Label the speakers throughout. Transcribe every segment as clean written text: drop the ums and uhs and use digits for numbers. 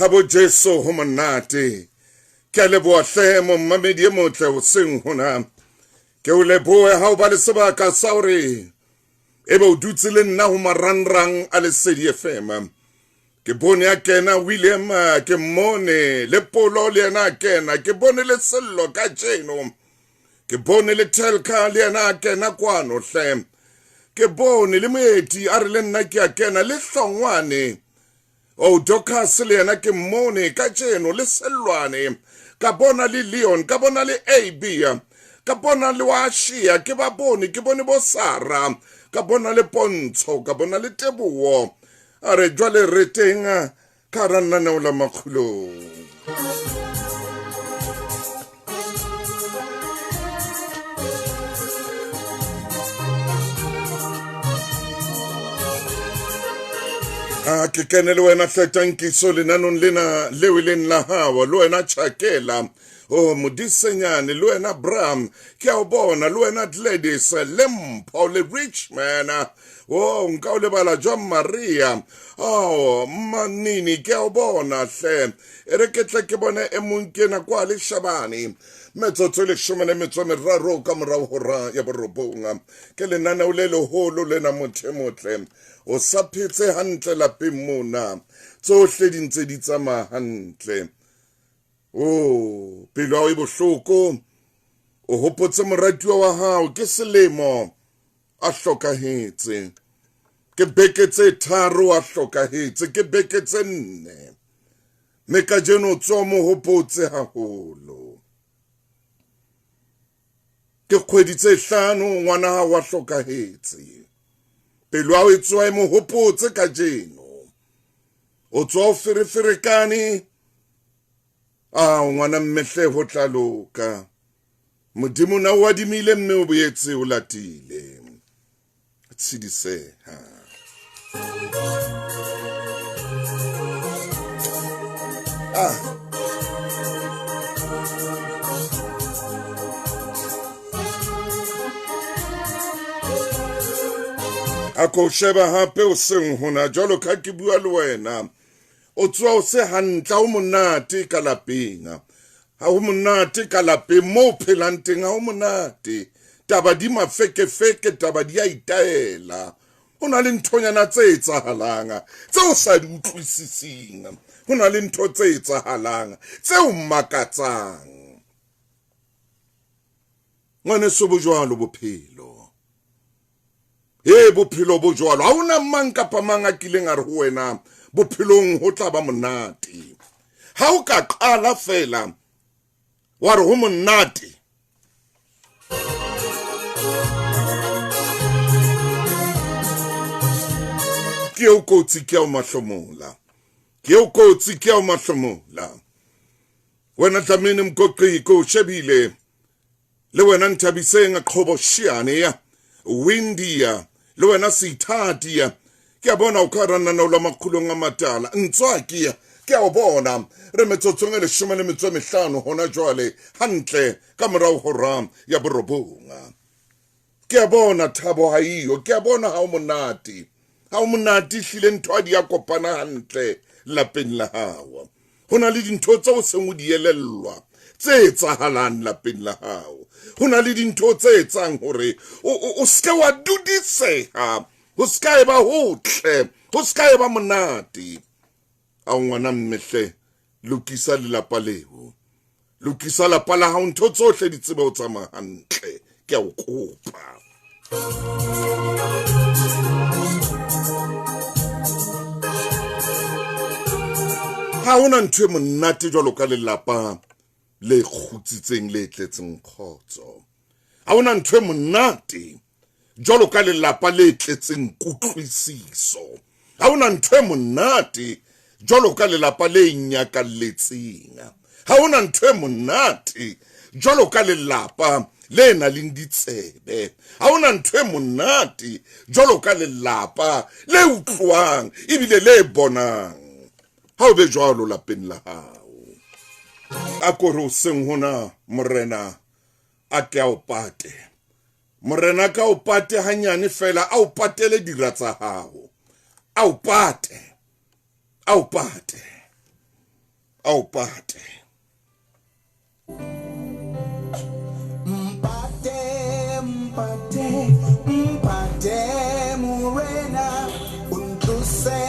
Speaker 1: Habo Jesu humanate. Ke leboa hle mo mmamedi e motle o seng hona. Ke o leboe ha o ba le sebaka sa hore ebe o dutse le nna ho marangrang a Lesedi FM. Ke bone ya kena William, ke mmone le Polo le yena kena, ke bone le Sello ka tjeno, ke bone le Telka le yena kena kwano hle, ke bone le Moeti a re le nna ke a kena le Hlongwane o Dorcas le yena ke mmone ka tjeno le Sellwane, ka bona le Leon, ka bona le AB, ka bona le Washia, ke ba bone, ke bone bo Sara, ka bona le Pontsho, ka bona le Teboho. Are jwale re teng ka hara lenaneo la makgulong. Ke kene le wena Hletankiso lenanong lena leo leng la hao, le wena Tjhakela, o Modisenyane, le wena Bram, ke a o bona, le wena Gladys, le Mpho, le Richman, o nka o lebala John Maria, Manini, ke a o bona hle, e re ke tle ke bone e mong kena kwa le Shabane, metsotso le 13 ka morao hora ya borobong, ke lenaneo le leholo lena motho motle, o sa phetse hantle lapeng mona, tsohle di ntse di tsamaya hantle. Pelo ya hao e bohloko, o hopotse moratuwa wa hao ke selemo a hlokahetse, ke beke tse 3 a hlokahetse, ke beke tse 4, mme kajeno o tswa mo hopotse haholo, ke kgwedi tse 5 ngwana hao a hlokahetse, pelo ya hao e tswa e mo hopotse kajeno, o tswa o fereferekane, ngwana mmehle ho tla loka, Modimo na o adimile mme o boetse o latile, tshidiseha. Ako sheba hape o seng hona jwalo ka ke bua le wena, o tswa o se hantle, o monate ka lapeng, ha o monate ka lapeng mo phelang teng, ha o monate, taba di mafeke-feke, taba di a itaela, ho na le nthonyana tse etsahalang tseo sa di utlwisising, ho na le ntho tse etsahalang tseo makatsang. Ngwaneso bo jwalo bophelo, bophelo bo jwalo, ha ona mang kapa mang a kileng a re ho wena bophelong ho tla ba monate, ha o ka qala fela wa re ho monate, ke o kotsi, ke o mahlomola, ke o kotsi, ke o mahlomola. Wena Dlamini Mgoqhiko o shebile, le wena Nthabiseng Qhoboshiane ya Windia, le wena Sithati ya, ke a bona o ka ranana la makgulong a matala, Ntswaki ke a o bona re metsotsong e 15 hona jwale hantle ka morao hora ya borobong. Ke a bona Thabo haiyo, ke a bona ha o monate, ha o monate hlile ntho a di a kopana hantle lapeng la hao, hona le dintho tseo seng o di elellwa tse etsahalang lapeng la hao, hona le dintho tse etsang hore o ska wa dudiseha, ho ska eba hotle, ho ska eba monate. A ngwana mmehle, lokisa lelapa leo, lokisa lapa la hao, ntho tsohle di tsebe ho tsamaya hantle, ke a o kopa. Ha hona ntho e monate jwalo ka lelapa le kgutsitseng le tletseng kgotso, ha hona ntho e monate jwalo ka lelapa le tletseng kutlwisiso, ha hona ntho e monate jwalo ka lelapa le nyakalletseng, ha hona ntho e monate jwalo ka lelapa le na le ditsebe, ha hona ntho e monate jwalo ka lelapa le utlwang ebile le bonang. Ha o be jwalo lapeng la hao, a kore o seng hona morena a ke a o pate, morena ka o pate hanyane fela, a o patele dira tsa hao, a o pate, Aupate.
Speaker 2: Mpate Morena, untuse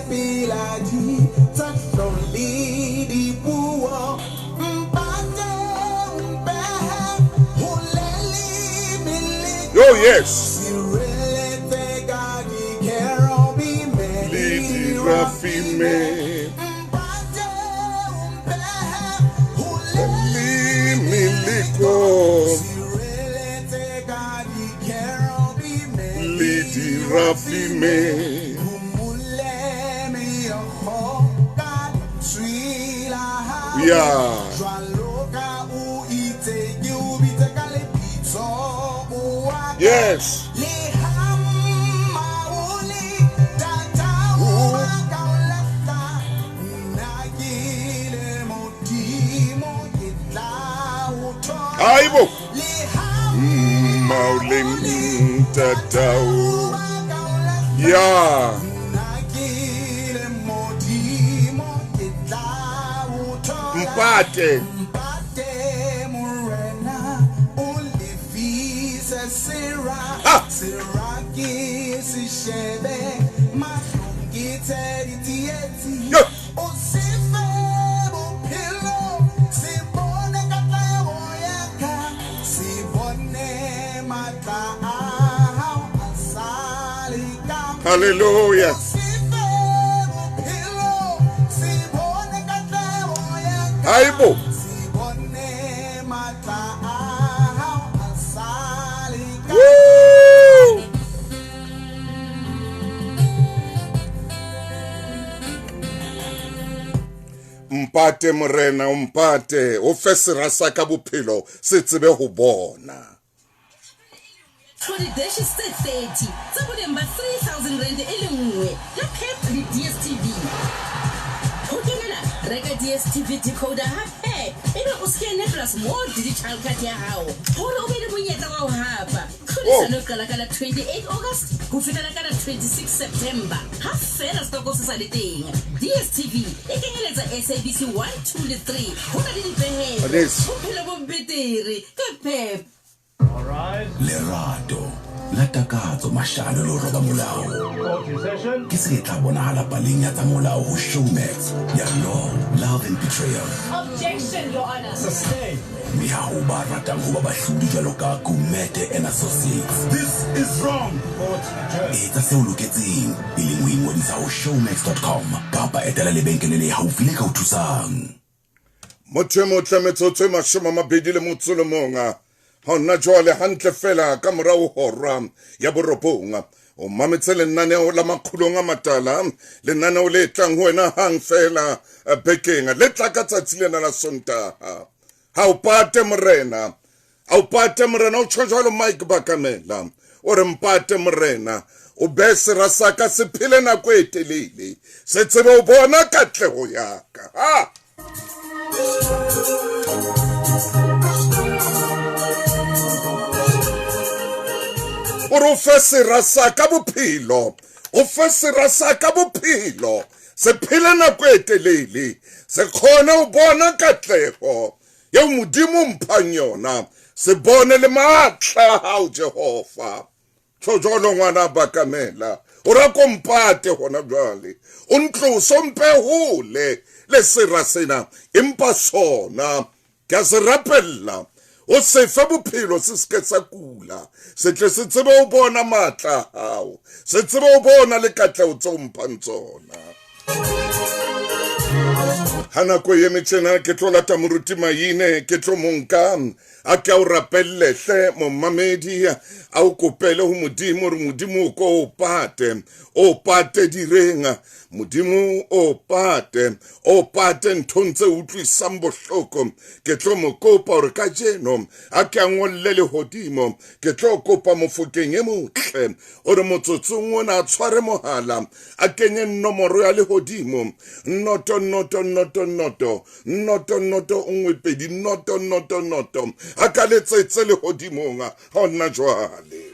Speaker 2: piladi, takloli di buo. Mpate umpehe, huleli milik.
Speaker 1: Oh yes.
Speaker 2: Sirelete gadi kerobi
Speaker 1: Lidi
Speaker 2: meli
Speaker 1: rafime.
Speaker 2: Mpate umpehe, huleli
Speaker 1: Miliko.
Speaker 2: Sirelete gadi kerobi meli
Speaker 1: Lidi rafime.
Speaker 2: Umulemi yoho God Swila
Speaker 1: Yeah.
Speaker 2: Jwaloka uite Yubite kale pito uwaka
Speaker 1: Yes.
Speaker 2: Lihama uli Tata uwaka ulata Nagile motimo Yitla utoya
Speaker 1: Aibo.
Speaker 2: Lihama
Speaker 1: Mauling tatau.
Speaker 2: uwaka ulata
Speaker 1: Yeah.
Speaker 2: Nagile motimo Yitla utoya
Speaker 1: Mpate.
Speaker 2: Mpate Morena, ulifise sira,
Speaker 1: Ah.
Speaker 2: sira kisi shebe, mahlungite itieti,
Speaker 1: Yeah.
Speaker 2: usife bupilo, sibone katlewo yaka, sibone mata ahau asalika.
Speaker 1: Hallelujah.
Speaker 2: Usife bupilo, sibone katlewo yaka.
Speaker 1: Aibo.
Speaker 2: Sibone mata ahau asalika.
Speaker 1: Woo! Mpate Morena, mpate. O fe serasa ka bophelo, se tsebe ho bona.
Speaker 3: 20 dishes tse 30 tsa boleng ba 3,000 rand e le nngwe ya Pep le DSTV. Ho kenela reka DSTV decoder ha Pep ebe o scanne plus more digital card ya hao hore o be le monyetla wa ho hapa. Tlhodisano e qala ka la 28 August ho fihlela ka la 26 September. Ha fela stoko se sa le teng. DSTV e kenyeletsa SABC 1, 2 le 3. Ho na le dipehelo.
Speaker 1: Yes.
Speaker 3: Bophelo bo betere ka Pep.
Speaker 4: Lerato la takatso mashano lo roba molao ke se tla bonahala paleng ya tsa molao ho Showmax ya Law, Love and Betrayal.
Speaker 5: Objection, Your Honor.
Speaker 4: Mme ha o ba ratang ho ba bahlodi jwalo ka Kumete and Associates. This is wrong. Etsa seo loketseng e leng ho ingodisa ho showmax.com kapa etela lebenkele le haufi le ka o thusang.
Speaker 1: Motho mo tlametsotse mashome a mabedi le motso le monga. Ha nna jwale hantle fela ka morao hora ya borobonga. O mametse lenaneo la makgulong a matala, lenaneo le tlang ho wena hang fela bekeng, le tla ka tsatsi lena la Sontaha. Ha o pate Morena, o tjho jwalo Mike Bakamela, o re mpate Morena, o be serasa ka se phele nako e telele, se tsebe o bona katleho ya ka. Ha! O fe serasa ka bophelo, o fe serasa ka bophelo, se phele nako e telele, se khone o bona katleho ya Modimo mphang yona, se bone le matla a hao Jehova. Tjojolo ngwana Bakamela, o ra ko mpate hona jwale, o ntloso mpe hole le serasena empa sona ka se rapella. O se fa bophelo se ske sa kula, se tle se tsebe o bona matla hao, se tsebe o bona le katleo tse o mphang tsona. Hana ko ye metjena ke tlo lata moruti Maine, ke tlo monka a ka o rapelle hle mo mamedi a o kopele ho Modimo re Modimo ko o pate direnga Modimo o pate nthonse utlwisang bohloko. Ke tlo mo kopa hore ka jeno a ke ngolle le hodimo, ke tlo kopa mofokeng e motle hore motsotsong ona a tshware mohala a kenye nomoro ya le hodimo noto nngwe pedi noto a ka letsetse le hodimong ha hona jwale.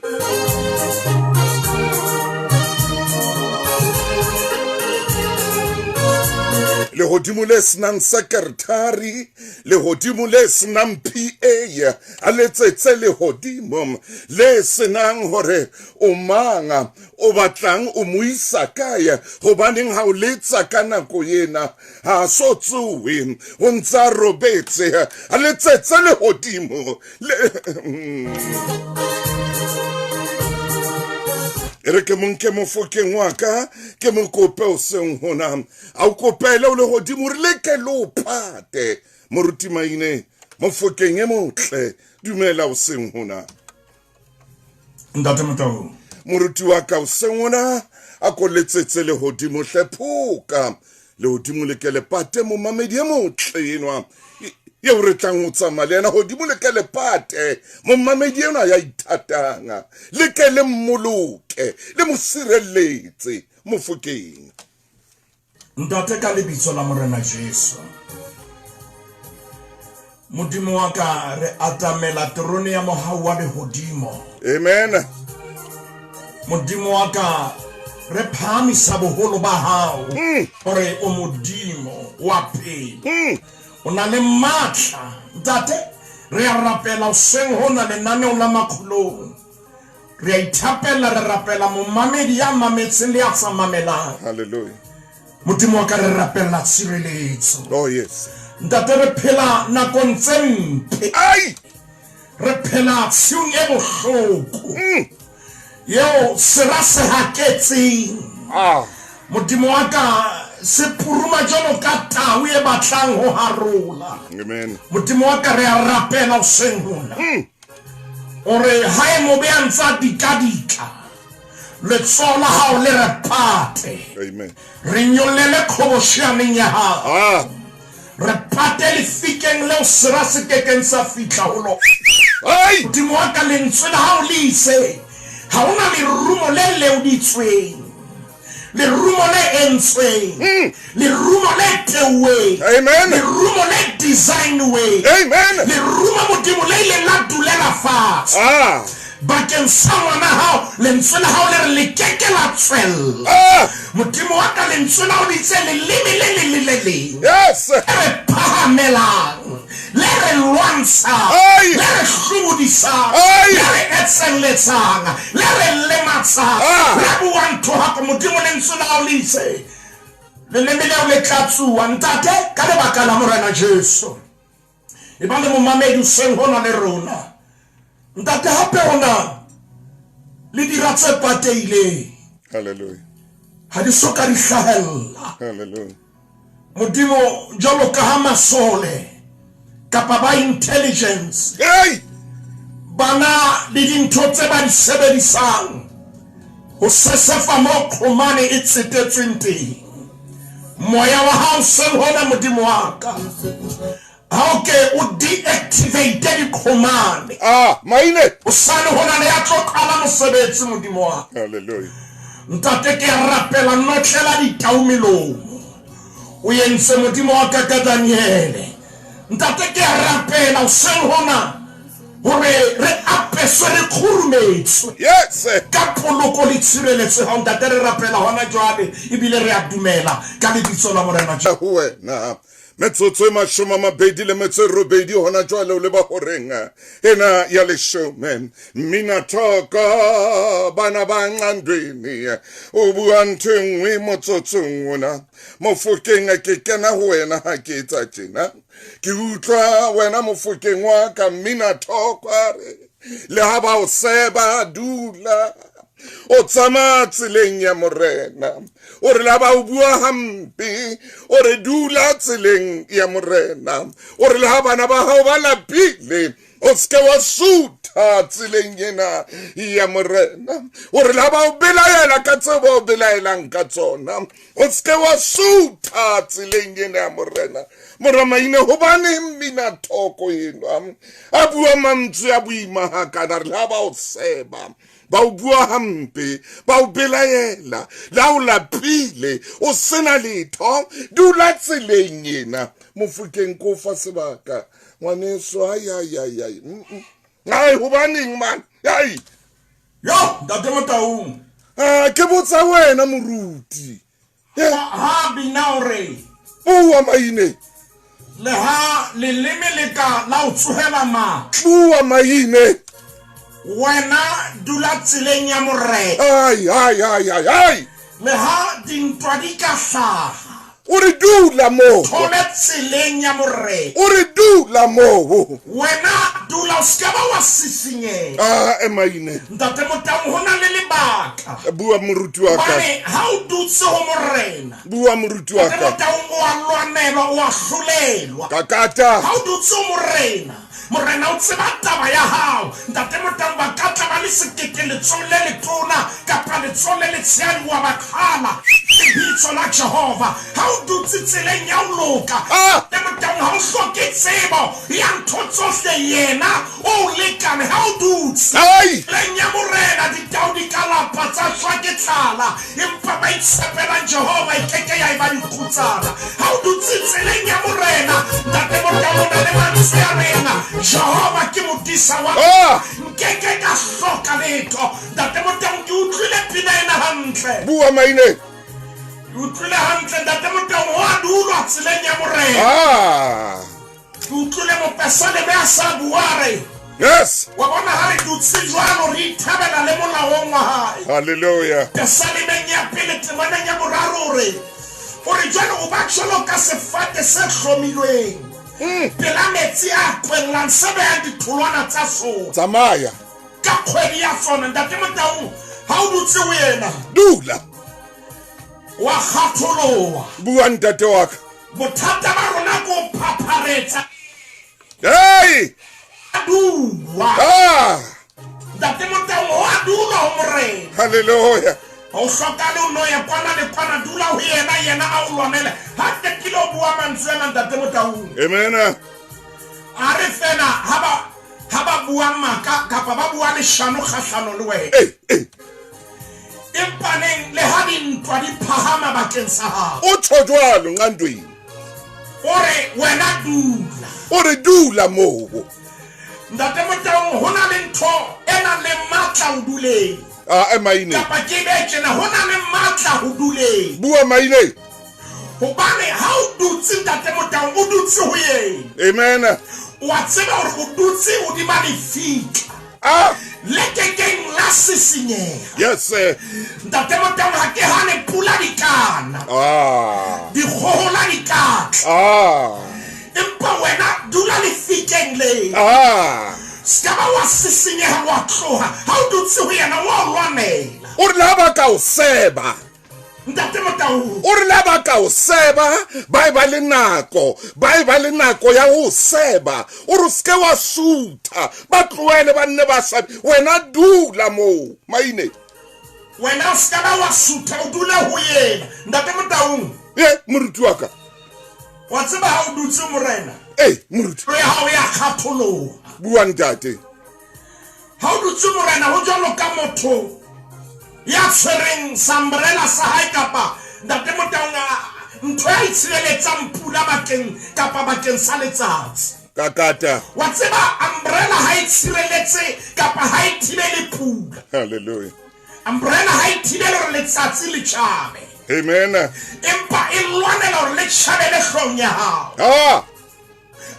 Speaker 1: lehodimo le senang secretary, lehodimo le senang PA, a letsetse lehodimo le senang hore o manga o batlang o mo isa kae hobaneng ha o letsa ka nako yena ha so tsuwe o ntsa robetse a letsetse lehodimo ere ke monke mofokeng wa ka ke mo kope o seng hona a o kopele o le hodimo re leke lo phate moruti maine mofokeng e motle dumela o seng hona
Speaker 4: Ntate Motau
Speaker 1: moruti wa ka o seng hona a ko letsetse le hodimo hlephuka le hodimo le ke le pate mo mamedi e motle enwa ye o re tlang o tsamaya le yena hodimo le ke le pate mo mamedi enwa ya ithatanga le ke le mmoloke le mo sireletse mofokeng
Speaker 4: Ntate ka lebitso la Morena Jesu Modimo wa ka re atamela trone ya mohau wa lehodimo
Speaker 1: amen
Speaker 4: Modimo wa ka re phamisa boholo ba hao hore o modimo wa pele o na le matla ntate re a rapela o seng hona lenaneo la makgulong re a ithapela re rapela momamedi ya mametseng le a sa mamelang
Speaker 1: hallelujah
Speaker 4: Modimo wa ka re rapela tshireletso
Speaker 1: oh yes
Speaker 4: ntate re phela nakong tse mpe
Speaker 1: ai
Speaker 4: re phela tshiung e bohloko yeo sera se haketseng Modimo wa ka se puruma jalo ka tau e batlang ho harola
Speaker 1: amen
Speaker 4: Modimo wa ka re a rapela o seng hona ore hae mo be antsa dikadika le tsola hao le re pate
Speaker 1: amen
Speaker 4: re nyollele khoboshaneng ya hao re pate le fikeng leo sera se kekeng sa fitla ho lo
Speaker 1: ai
Speaker 4: Modimo wa ka lentswe la hao le ise ha ona lerumo le leuditsweng lerumo le entsweng lerumo le teuweng
Speaker 1: amen
Speaker 4: lerumo le designweng
Speaker 1: amen
Speaker 4: lerumo Modimo le ile la dulela fatshe bakeng sa ngwana hao lentswe la hao le re le keke la tswella Modimo wa ka lentswe la hao le itse leleme le
Speaker 1: yes
Speaker 4: re phahamelang le re lwantshang
Speaker 1: Ai!
Speaker 4: le re hlodisang
Speaker 1: Ai!
Speaker 4: le re etseletsang le re lematsang re buang ntho hako Modimo lentswe la hao le itse leleme leo le tlatsuwa ntate ka lebaka la Morena Jesu e ba le momamedi o seng hona le rona ntate hape hona le dira tse pateileng
Speaker 1: hallelujah
Speaker 4: ha di soka di hlahella
Speaker 1: hallelujah
Speaker 4: Modimo jalo ka ha masole kapa ba intelligence
Speaker 1: ai
Speaker 4: bana le dintho tse ba di sebedisang ho sesefa mo khomane e tsetetsweng teng moya wa hao seng hona Modimo wa ka ha ke o deactivate di khomane
Speaker 1: maine
Speaker 4: o sane hona le ya tlokala mosebetsi Modimo wa ka
Speaker 1: hallelujah
Speaker 4: ntate ke rapela notlela ditaumelomo o yentse Modimo wa ka ka Daniele ntate ke rapela o seng hona hore re apeswe re khurumetse
Speaker 1: yes
Speaker 4: ka poloko le tshireletse ha ntate re rapela hona jwale ebile re a dumela ka lebitso la Morena Jesu
Speaker 1: wena metsotso e mashome a mabedi le metso e robedi hona jwale o le ba horeng ena ya leshome mmina thoko bana ba nqandweni o bua ntho e nngwe motsotsong ona mofokeng ke kena ho wena ha ke etsa tjena ke utlwa wena mofokeng wa ka mmina thoko le ha ba o seba dula o tsama tseleng ya Morena o re la ba o bua hampe o re dula tseleng ya Morena o re le ha bana ba hao ba lapile o ske wa sutha tseleng ena ya Morena o re la ba o belaela ka tsebo o belaelang ka tsona o ske wa sutha tseleng ena ya Morena moramaine hobane mmina thoko enwa a bua mantswe a boima hakana re la ba o seba ba o bua hampe ba o belaela la o lapile o sena letho dula tseleng ena mofokeng ko fa sebaka ngwaneso ai hobaneng man ai
Speaker 4: yo ntate Motau
Speaker 1: ke botsa wena moruti
Speaker 4: ha bina hore
Speaker 1: bua maine
Speaker 6: le ha leleme le ka la o tsohela matla
Speaker 1: bua maine
Speaker 6: wena dula tseleng ya morena
Speaker 1: ai
Speaker 6: le ha dintwa di ka hlaha
Speaker 1: o re dula mo
Speaker 6: thole tseleng ya morena
Speaker 1: o re dula mo
Speaker 6: wena dula o ska ba wa sisinyega
Speaker 1: maine
Speaker 6: ntate Motau ho na le lebaka
Speaker 1: bua moruti wa ka
Speaker 6: bane ha o dutse ho morena
Speaker 1: bua moruti wa
Speaker 6: ntate
Speaker 1: ka
Speaker 6: Motau o a lwanelwa o a hlolelwa
Speaker 1: kakata
Speaker 6: ha o dutse ho morena o tseba taba ya hao ntate Motau ba ka tla ba le sekete letsohong le letona kapa letsohong le letshehadi wa bakgala lebitso la Jehova ha o dutse tseleng ya ho loka ntate Motau ha o hloke tsebo ya ntho tsohle yena o lekane ha o dutse
Speaker 1: ai
Speaker 6: tseleng ya morena ditau di ka lapa tsa shwa ke tlala empa ba itshepelang Jehova e keke ya e ba dikgutsana ha o dutse tseleng ya morena ntate Motau o na le mantswe a rena Jehova ke modisa wa nkeke ka hloka letho ntate Motau ke utlwile pina ena hantle
Speaker 1: bua maine
Speaker 6: ke utlwile hantle ntate Motau ho a dulwa tseleng ya morena ke utlwile mopesane be a sa buare
Speaker 1: yes
Speaker 6: wa bona ha re dutse jwalo re ithabela le molaong wa hae
Speaker 1: hallelujah
Speaker 6: pesalemeng ya pele temaneng ya boraro ore jwalo o ba jwalo ka sefate se hlomilweng pela metsi a kwellang se behang ditholwana tsa sona
Speaker 1: tsamaya
Speaker 6: ka kgwedi ya sona ntate Motau ha o dutse ho yena
Speaker 1: dula
Speaker 6: wa kgatholoha
Speaker 1: bua ntate wa ka
Speaker 6: bothata ba rona ko phapharetsa
Speaker 1: hey
Speaker 6: dulwa ntate Motau ho a dulwa ho morena
Speaker 1: hallelujah
Speaker 6: o hloka le no ya kwana le kwana dula ho yena a o lwanela ha te kilo bua mantswe a ntate Motau
Speaker 1: amen
Speaker 6: a re fela ha ba bua maka kapa ba bua leshano kgahlano le wena empaneng le ha dintwa di phahama bakeng sa hao
Speaker 1: o tsho jwalo ngandweni
Speaker 6: ore wena dula
Speaker 1: o re dula mo
Speaker 6: ntate Motau ho na le ntho ena le matla o duleng
Speaker 1: maine
Speaker 6: kapa ke betjena ho na le matla ho duleng
Speaker 1: bua maine
Speaker 6: hobane ha o dutse ntate Motau o dutse ho yena
Speaker 1: amen
Speaker 6: wa tseba hore o dutse o di ba lefika le kekeng la sisinyeha
Speaker 1: yes
Speaker 6: ntate Motau ha ke hane pula dikana dikgohola dikatla empa wena dula lefikeng le ska ba wa sisinyeha wa tloha ha o dutse ho yena wa lwanela
Speaker 1: o re laba ka o seba
Speaker 6: ntate Motau
Speaker 1: o re laba ka o seba ba e ba le nako ya ho seba o re ske wa sutha ba tloele ba nne ba sabi wena dula mo maine
Speaker 6: wena ska ba wa sutha o dula ho yena ntate Motau
Speaker 1: moruti wa ka
Speaker 6: wa tseba ha o dutse morena
Speaker 1: moruti
Speaker 6: ya hao ya kgatholoha
Speaker 1: bua ntate
Speaker 6: ha o dutse morena ho jwalo ka motho ya tshwereng sambrela sa hae kapa ntate Motau ntho ya itshireletsang pula bakeng sa letsatsi
Speaker 1: kakata
Speaker 6: wa tseba umbrella ha itshireletse kapa ha e thibele pula
Speaker 1: hallelujah
Speaker 6: umbrella ha e thibele hore letsatsi le tjhabe
Speaker 1: amen
Speaker 6: empa e lwanela hore le tjhabele hlong ya hao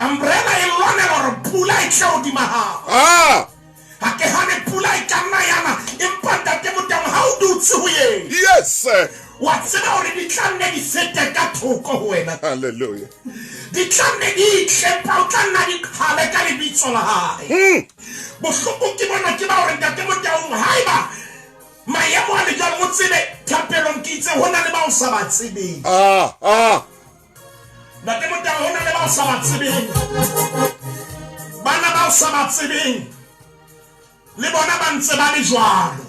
Speaker 6: umbrella e lwanela hore pula e tla hodima hao ha ke hane pula e ka nna yana empa ntate Motau ha o dutse ho yena
Speaker 1: yes
Speaker 6: wa tseba hore di tla nne di fete ka thoko ho wena
Speaker 1: hallelujah
Speaker 6: di tla nne di hlepa o tla nna di qhale ka lebitso la hae bohloko ke bona ke ba hore ntate Motau haeba maemo a le jwalo o tsebe thapelong ke itse ho na le ba o sa ba tsebeng ntate Motau ho na le ba o sa ba tsebeng bana ba o sa ba tsebeng le bona ba ntse ba le jwalo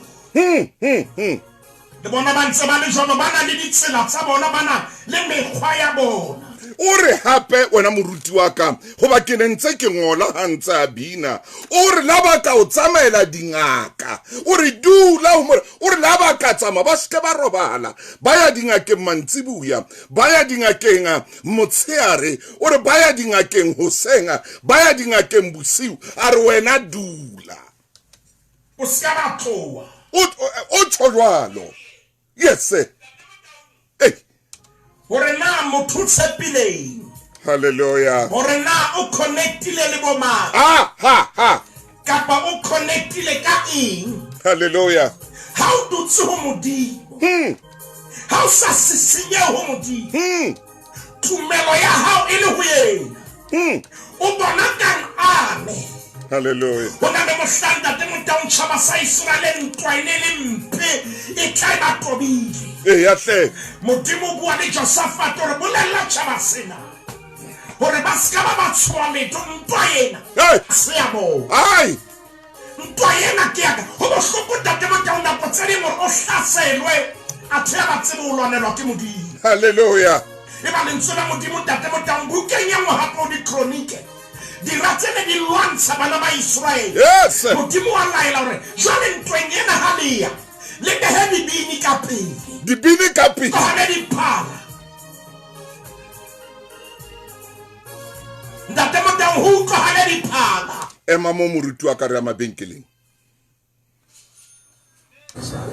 Speaker 6: le bona ba ntse ba le jwalo ba na le ditsela tsa bona ba na le mekgwa ya bona
Speaker 1: o re hape wena moruti wa ka goba ke ne ntse ke ngola ha ntse a bina o re la ba ka o tsamaela dingaka o re dula o re la ba ka tsama ba seke ba robala ba ya dingakeng mantsibuya ba ya dingakeng motsheare o re ba ya dingakeng hosenga ba ya dingakeng bosiu a re wena dula
Speaker 6: o ska ba tloa
Speaker 1: o tsho jwalo yes
Speaker 6: hore na motho tshepileng
Speaker 1: Hallelujah.
Speaker 6: hore na o connectile le bomang
Speaker 1: Ha.
Speaker 6: kapa o connectile ka eng
Speaker 1: Hallelujah.
Speaker 6: ha o dutse ho modimo ha o sa sisinye ho modimo tumelo ya hao e le ho yena o bona kang ame
Speaker 1: Hallelujah.
Speaker 6: hona le mohlanda te motao tshaba sa Israel ntwa ene le mpe e tla ba tobile
Speaker 1: Yahle.
Speaker 6: modimo bua le Josaphat hore bolella tshaba sena hore ba ska ba tswa leto ntwa ena
Speaker 1: Hey.
Speaker 6: se ya bo
Speaker 1: Ai.
Speaker 6: ntwa ena ke ya ho bohloko tate motao na potsedi mo o hlaselwe a tsaya ba tsebe o lwanelwa ke modimo
Speaker 1: Hallelujah.
Speaker 6: e ba lentse la modimo tate motao bukeng ya mohapo di chronique di ratsene di lwantsha bana ba Israel
Speaker 1: Yes.
Speaker 6: modimo wa laela hore jwale ntweng ena ha leya le behe dibini ka pele
Speaker 1: Dibini kapi.
Speaker 6: ko hane diphala ntate motao ho ko hane diphala
Speaker 1: Ema mo moruti wa ka re ya mabenkeleng.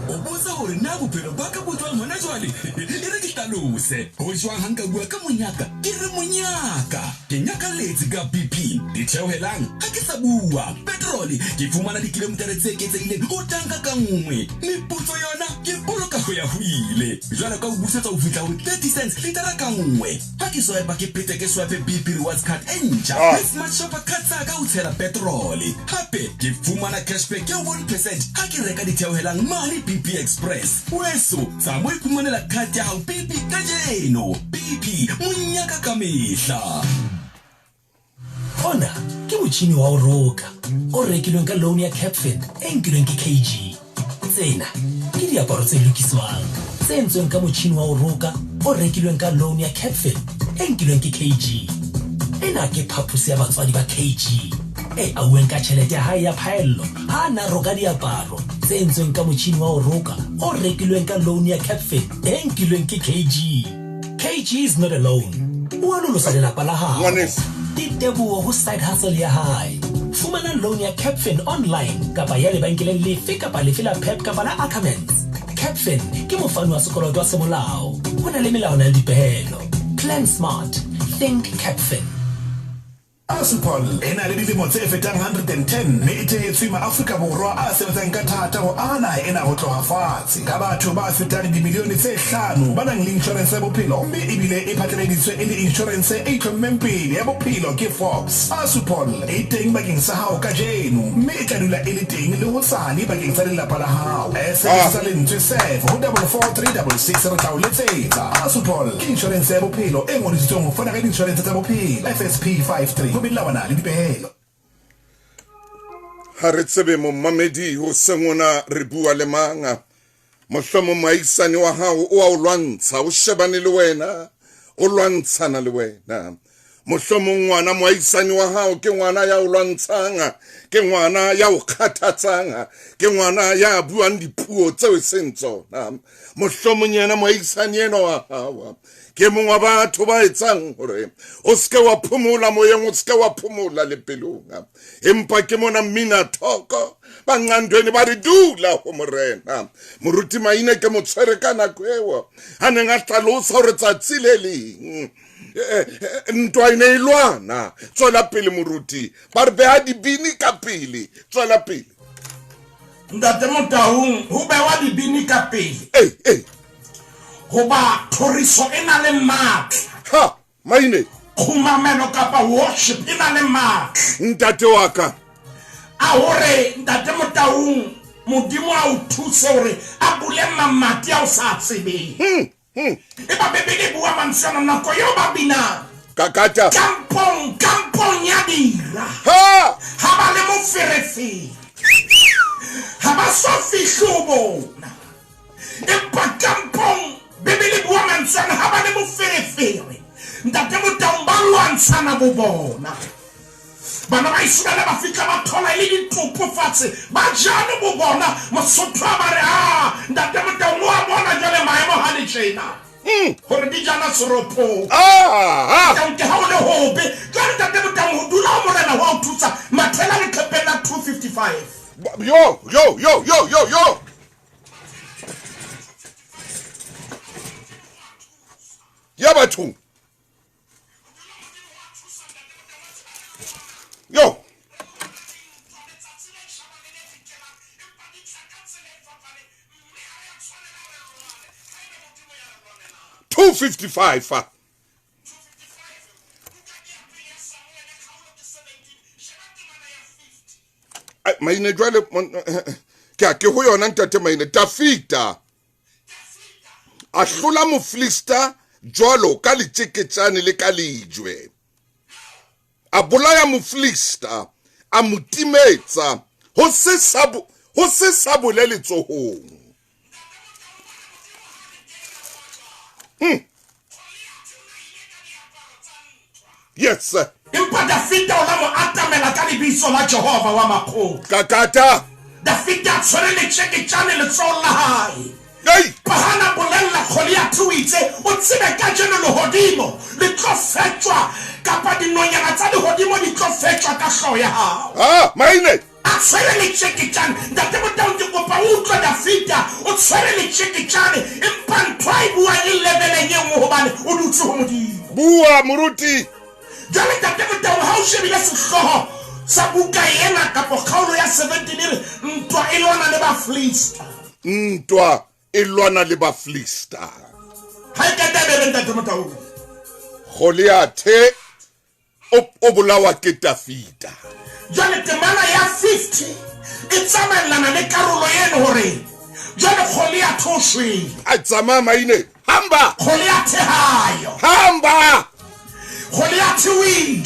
Speaker 4: o botsa gore na bophelo ba ka botswang gona jwale e re ke talose go jwang ga nka bua ka monyaka ke re monyaka ke nyaka letse ka bp di theogelang ga ke sa bua petrole ke fumana dikilomitara tse eketsegileng go tanka ka nngwe meputso yona ke boloka go ya go ile jwale ka o busetsa go fitlha go 30 cents litara ka nngwe ga ke swipe ke pete ke swipe bp rewards card e ntšha le smart shopper card tsaka o tshela petrole gape ke fumana cashback ya 1% ga ke reka ditheogelang mane bp express weso sa mo iphumanela card ya hao bp ka jeno bp monyaka ka mehla
Speaker 7: Ona ke motšhini wa go roka o rekilweng ka loan ya Capfin e nkilweng ke KG. Tsena ke diaparo tse lokiswang tse entsweng ka motšhini wa go roka o rekilweng ka loan ya Capfin e nkilweng ke KG. Ena ke phaposi ya batswadi ba KG e auweng ka tšhelete ya hae ya phaello ha na roka diaparo tse entsweng ka motšhini wa go roka o rekilweng ka loan ya Capfin e nkilweng ke KG. KG is not alone. O a lolosa lelapa la gago.
Speaker 1: Ngwaneso.
Speaker 7: Ditebogo ho side hustle ya hae. Fumana loan ya Capfin online kapa ya lebenkeleng lefe kapa lefe la Pep kapa la Ackermans. Capfin ke mofani wa sekoloto wa semolao. Ho na le melao le dipehelo. Plan smart. Think Capfin.
Speaker 8: Asupol ena le dilemo tse fetang 110 mme e thehetswe maAfrika Borwa a sebetsang ka thata ho ana ena ho tloha fatshe ka batho ba fetang dimilione tse 5 ba nang le insurance ya bophelo mme ebile e phatlaladitswe e le insurance e itlhommeng pele ya bophelo ke Fox. Asupol e teng bakeng sa hao ka jeno mme e tla dula e le teng le hosane bakeng sa lelapa la hao. Sebedisa lentswe save ho 44366 re tla o letsetsa. Asupol ke insurance ya bophelo e ngodisitsweng ho fana ka insurance tsa bophelo FSP 53 go belawana le dipehelo.
Speaker 1: Ha re tsebe mo mamedi ho sengona re bua le manga mohlomo maisane wa hao o a o lwantsha o shebane le wena o lwantshana le wena mohlomo ngwana moaisane wa hao ke ngwana ya o lwantshanga ke ngwana ya o kgathatsanga ke ngwana ya buang dipuo tseo seng tsona mohlomo nyana moaisane ena wa hao ke mongwe wa batho ba etsang hore o seke wa phumula moyeng o seke wa phumula le pelong empa ke mona mmina thoko ba ngandweni ba re dula ho morena moruti maine ke mo tshwere ka nako eo a neng a hlalosa hore tsatsi le leng ntwa ine e lwana tswela pele moruti ba re beha dibini ka pele tswela pele
Speaker 6: ntate Motaung ho bewa dibini ka pele hoba thoriso ena le matla
Speaker 1: ha maine
Speaker 6: khumamelo kapa worship ena le matla
Speaker 1: ntate wa ka
Speaker 6: a hore ntate Motaung modimo a o thuse hore a bule mamati a o sa tsebeng e ba bebele bua mansana nako yo ba bina
Speaker 1: kakata
Speaker 6: kampong ya dira
Speaker 1: ha
Speaker 6: ba le mo ferefere ha ba so fihlobo empa kampong bebele bua mansana ha ba le mo ferefere ntate Motaung ba lwantshana bo bona bana ba Israel ba fitla ba thola le ditopo fatshe ba jana bo bona mosotho ba re ntate Motaung wa bona jale maemo ha le tjena hore di jana soropo ke ha o le hobe ka ntate Motaung ho dula o morena wa o thusa mathela le khepela 255
Speaker 1: yo ya batho yo 255 maine jwale ke ho yona ntate maine Dafita a hlola mofilister jwalo ka letseketsane le ka lejwe a bolaya mofilister a motimetsa ho se sabole letsohong yes sir
Speaker 6: Impa Dafita ona mo atamela ka lebitso la Jehova wa makgotla
Speaker 1: kakata
Speaker 6: Dafita tshwere letseketsane le tsolla hae
Speaker 1: hey
Speaker 6: Bahana bolella Goliath o itse o tsebe ka jeno le hodimo le tlo fetjwa kapa dinonyana tsa le hodimo di tlo fetjwa ka hloho ya hao
Speaker 1: maine
Speaker 6: a tshwere letseketsane ntate motao ke kopa o utlwa Dafita o tshwere letseketsane empa ntho a e buang e leveleng e nngwe hobane o dutse ho modimo
Speaker 1: bua moruti
Speaker 6: jwale ntate motao ha o shebile sehloho sa buka ena kapa kgaolo ya 17 re ntwa e lwana le Bafilister
Speaker 1: ntwa e lwana le Bafilister
Speaker 6: ha e ka tabele ntate motao
Speaker 1: Goliath o bolawa ke Dafita
Speaker 6: jwale temana ya 50 e tsamaelana le karolo eno hore jwale Goliath o shwele
Speaker 1: a tsama maine hamba
Speaker 6: Goliath hayo
Speaker 1: hamba
Speaker 6: Goliath wile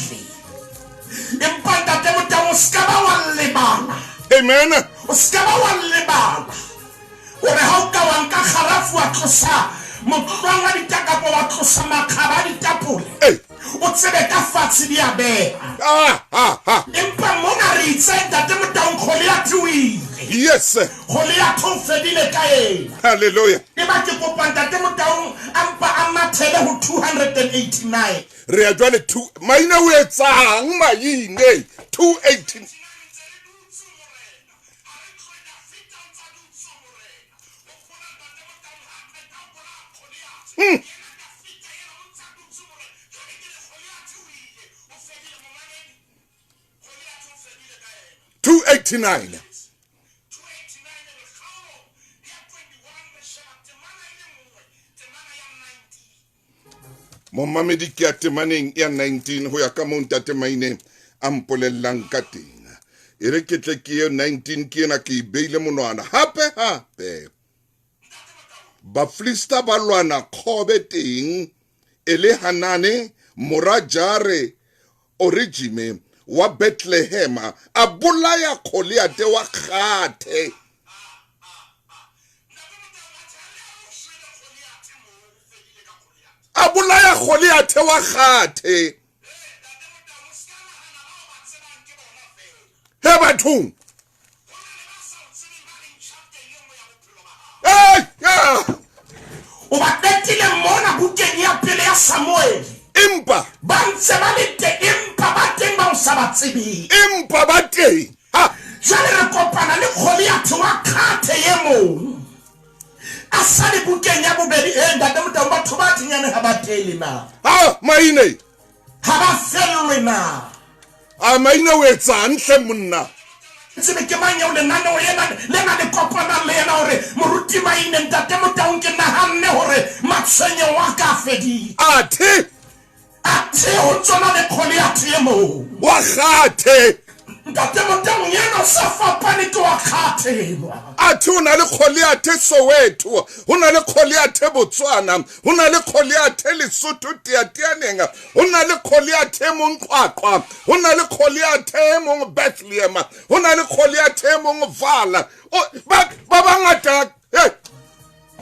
Speaker 6: empa ntate motao skaba wa lebala
Speaker 1: amen
Speaker 6: skaba wa lebala hore ha o ka wa nka kharafu wa tlosa motlwanga ditakapo wa tlosa makhaba ditapole o tsebe ka fatshe di a beha empa mona re itse ntate motao Goliath wile
Speaker 1: yes
Speaker 6: Goliath o fedile ka yena
Speaker 1: hallelujah
Speaker 6: e ba ke kopa ntate motao ampa amathele ho 289
Speaker 1: re a jwale maine o etsang maine 218 289 Momamedi ke a temaneng ya 19 ho ya ka mo ntate maine a mpolellang ka teng e re ke tle ke 19 ke ena ke beile monwana hape Bafilister ba lwana khobe teng ele Hanane morajare origime wa Bethlehem a bolaya Goliath wa Gathe a bolaya Goliath wa Gathe he bathong
Speaker 6: o ba betile mona bukeng ya pele ya Samuel
Speaker 1: impa
Speaker 6: ba ntse ba le teng empa ba teng ba o sa ba tsebeng
Speaker 1: impa ba teng
Speaker 6: jwale re kopana le Goliath wa Gathe ye mong a sa le bukeng ya bobedi ntate motao batho ba tinyane ha ba tele na
Speaker 1: maine
Speaker 6: ha ba fellwe na
Speaker 1: maine o etsang hle monna
Speaker 6: tsebe ke manya o le nana o yena le na le kopana le yena hore moruti maine ntate motao ke nahanne hore matshwenye wa ka fedi
Speaker 1: athe
Speaker 6: o tsona le Goliath ye mo
Speaker 1: wa Gathe
Speaker 6: ntate motao yena sa fapane ke wa Gathe
Speaker 1: athe o na le Goliath Soweto ho na le Goliath Botswana ho na le Goliath Lesotho Tiatianeng ho na le Goliath Monqwaqwa ho na le Goliath mo Bethlehem ho na le Goliath mo Vala ba bangata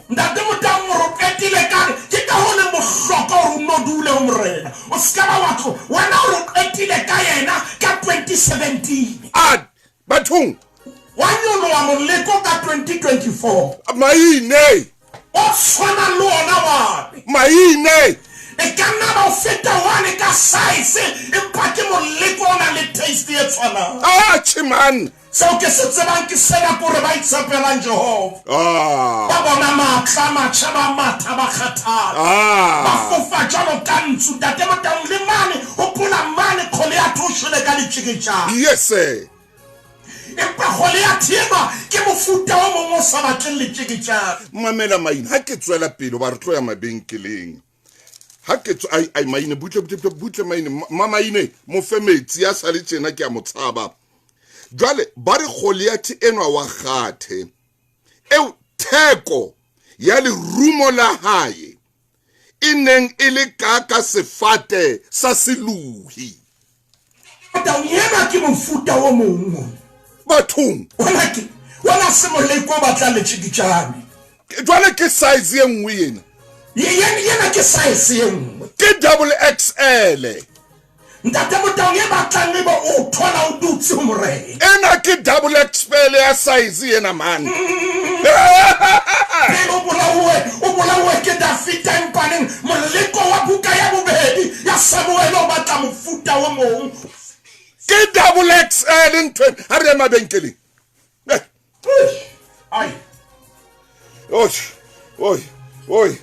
Speaker 6: ntate motao mo ropetile ka ke ka ho le bohlokwa hore no dule o morena o skaba watho wena o ropetile ka yena ka 2017
Speaker 1: bathong
Speaker 6: wa nyoloha moleko ka 2024
Speaker 1: maine
Speaker 6: o tshwana le ona wa
Speaker 1: maine
Speaker 6: e ka nna ba o feta wane ka size empa ke moleko ona le le taste e tshwanang
Speaker 1: Chiman.
Speaker 6: seo ke se tsebang ke sena kore ba itshepelang Jehova ba bona matla matjha ba matha ba kgathala ba fofa jalo ka ntsu tate motang le mane hopola mane khole ya thushile ka ditshikitshana
Speaker 1: Yes sir.
Speaker 6: empa khole ya thiba ke mofuta o mongwe sa batleng le tshikitshana
Speaker 1: Mamela maine ha ke tswela pele ba re tlo ya mabenkeleng ha ke tswa ai maine butle maine maine mo femetsi ya sale tsena ke a motshaba jwale ba re Goliath enwa wa gathe e theko ya le rumo la hae ineng ile ka sefate sa seluhi
Speaker 6: ata yena ke mofuta o mongwe
Speaker 1: bathong
Speaker 6: wala se mo le ko batla le tshikitshana
Speaker 1: jwale ke size ye nngwe
Speaker 6: yena ke size ye nngwe
Speaker 1: ke double XL
Speaker 6: ntate motang ye batlang ba o thola o dutse mo re
Speaker 1: ena ke double XL ya size yena man
Speaker 6: o bolawe ke Dafita empaneng moleko wa buka ya bobedi ya Samuel o batla mofuta o mong
Speaker 1: ke double XL ntwe ha re mabenkeleng
Speaker 6: ai
Speaker 1: oi oi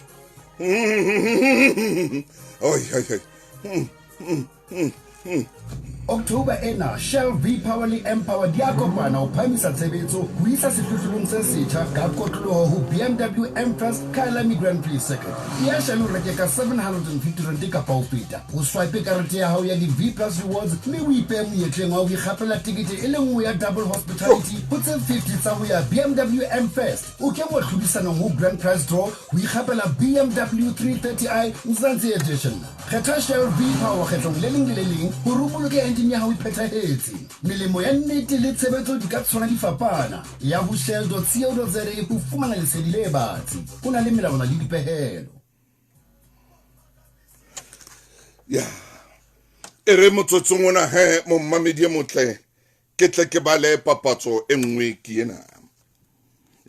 Speaker 9: October ena Shell V-Power le Empower di a kopana ho phamisa tshebetso ho isa sehlohlolong se setjha ka kotloloho ho BMW M-Trust Kyalami Grand Prix Circuit. Ya Shell o reke ka 750 rand ka ho feta. O swipe karete ya hao ya di V+ rewards mme o ipe moetleng wa ho ikgapela tikete e le nngwe ya double hospitality ho tse 50 tsa ho ya BMW M-Fest. O ke mo tlhodisana ho grand prize draw ho ikgapela BMW 330i Mzansi edition. Kgetha Shell V-Power kgetlong le leng le le leng ho rupoloke engine ya hao iphethahetse. Melemo ya nnete le tshebetso di ka tshwana di fapana. Ya ho shell.co.za ho fumana lesedi le batsi. Ho na le melawana le dipehelo.
Speaker 1: ya ere motsotsong ona he mo mmamedi motle ke tle ke bale papatso e nngwe ke ena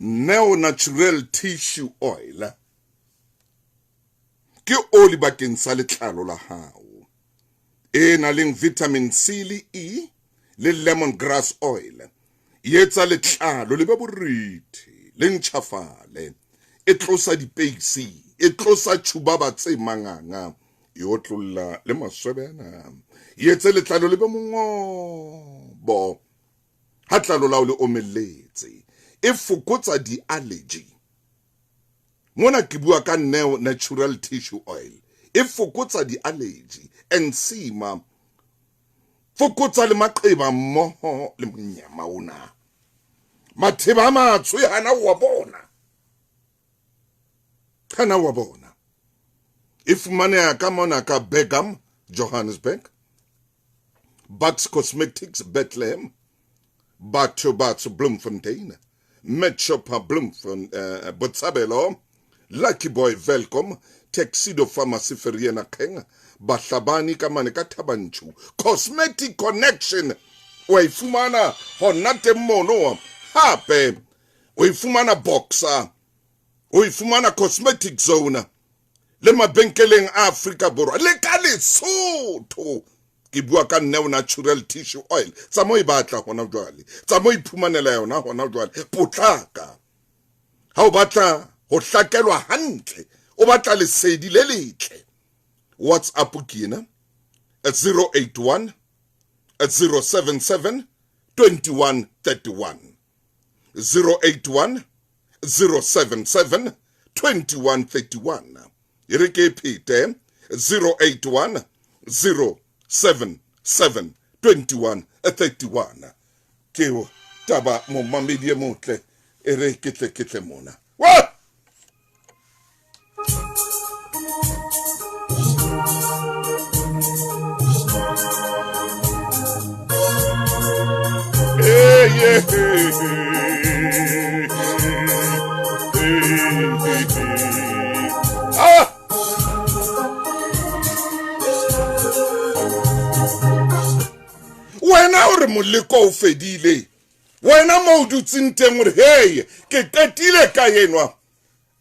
Speaker 1: Neo Natural Tissue Oil ke oli bakeng sa letlalo la hao e na leng vitamin C le E le lemongrass oil yetsa letlalo le be boriti le ntšhafale e tlosa dipeisi e tlosa tshubaba tse manganga yo tlolla le maswebana yetse letlalo le be mongobo ha tlalo la o le omeletse e fokotsa di allergy mona ke bua ka Neo Natural Tissue Oil e fokotsa di allergy enzima fokotsa le maqeba mmoho le monyama ona matheba matswe hana wa bona if mane ka mona ka Begum Johannesburg Bucks Cosmetics Bethlehem Batho Bloemfontein Metshop Bloemfontein Botshabelo Lucky Boy Welcome Tuxedo Pharmacy Ferriena Keng Bahlabani ka mane ka Thabanchu Cosmetic Connection wa ifumana hona temono hape o ifumana Boxer o ifumana Cosmetic Zone le mabenkeleng a Afrika Borwa le ka Lesotho ke bua ka Neo Natural Tissue Oil tsa mo e batla hona jwale tsa mo iphumanela yona hona jwale potlaka ha o batla ho hlakelwa hantle o batla lesedi le letle WhatsApp ke ena at 081 at 077 2131 081 077 2131 ire ke phete 081 077 2131 ke taba mo mamedi motle ere ketle mona wa wena o re moleko o fedile wena mo dutseng teng re hey ke qetile ka yenwa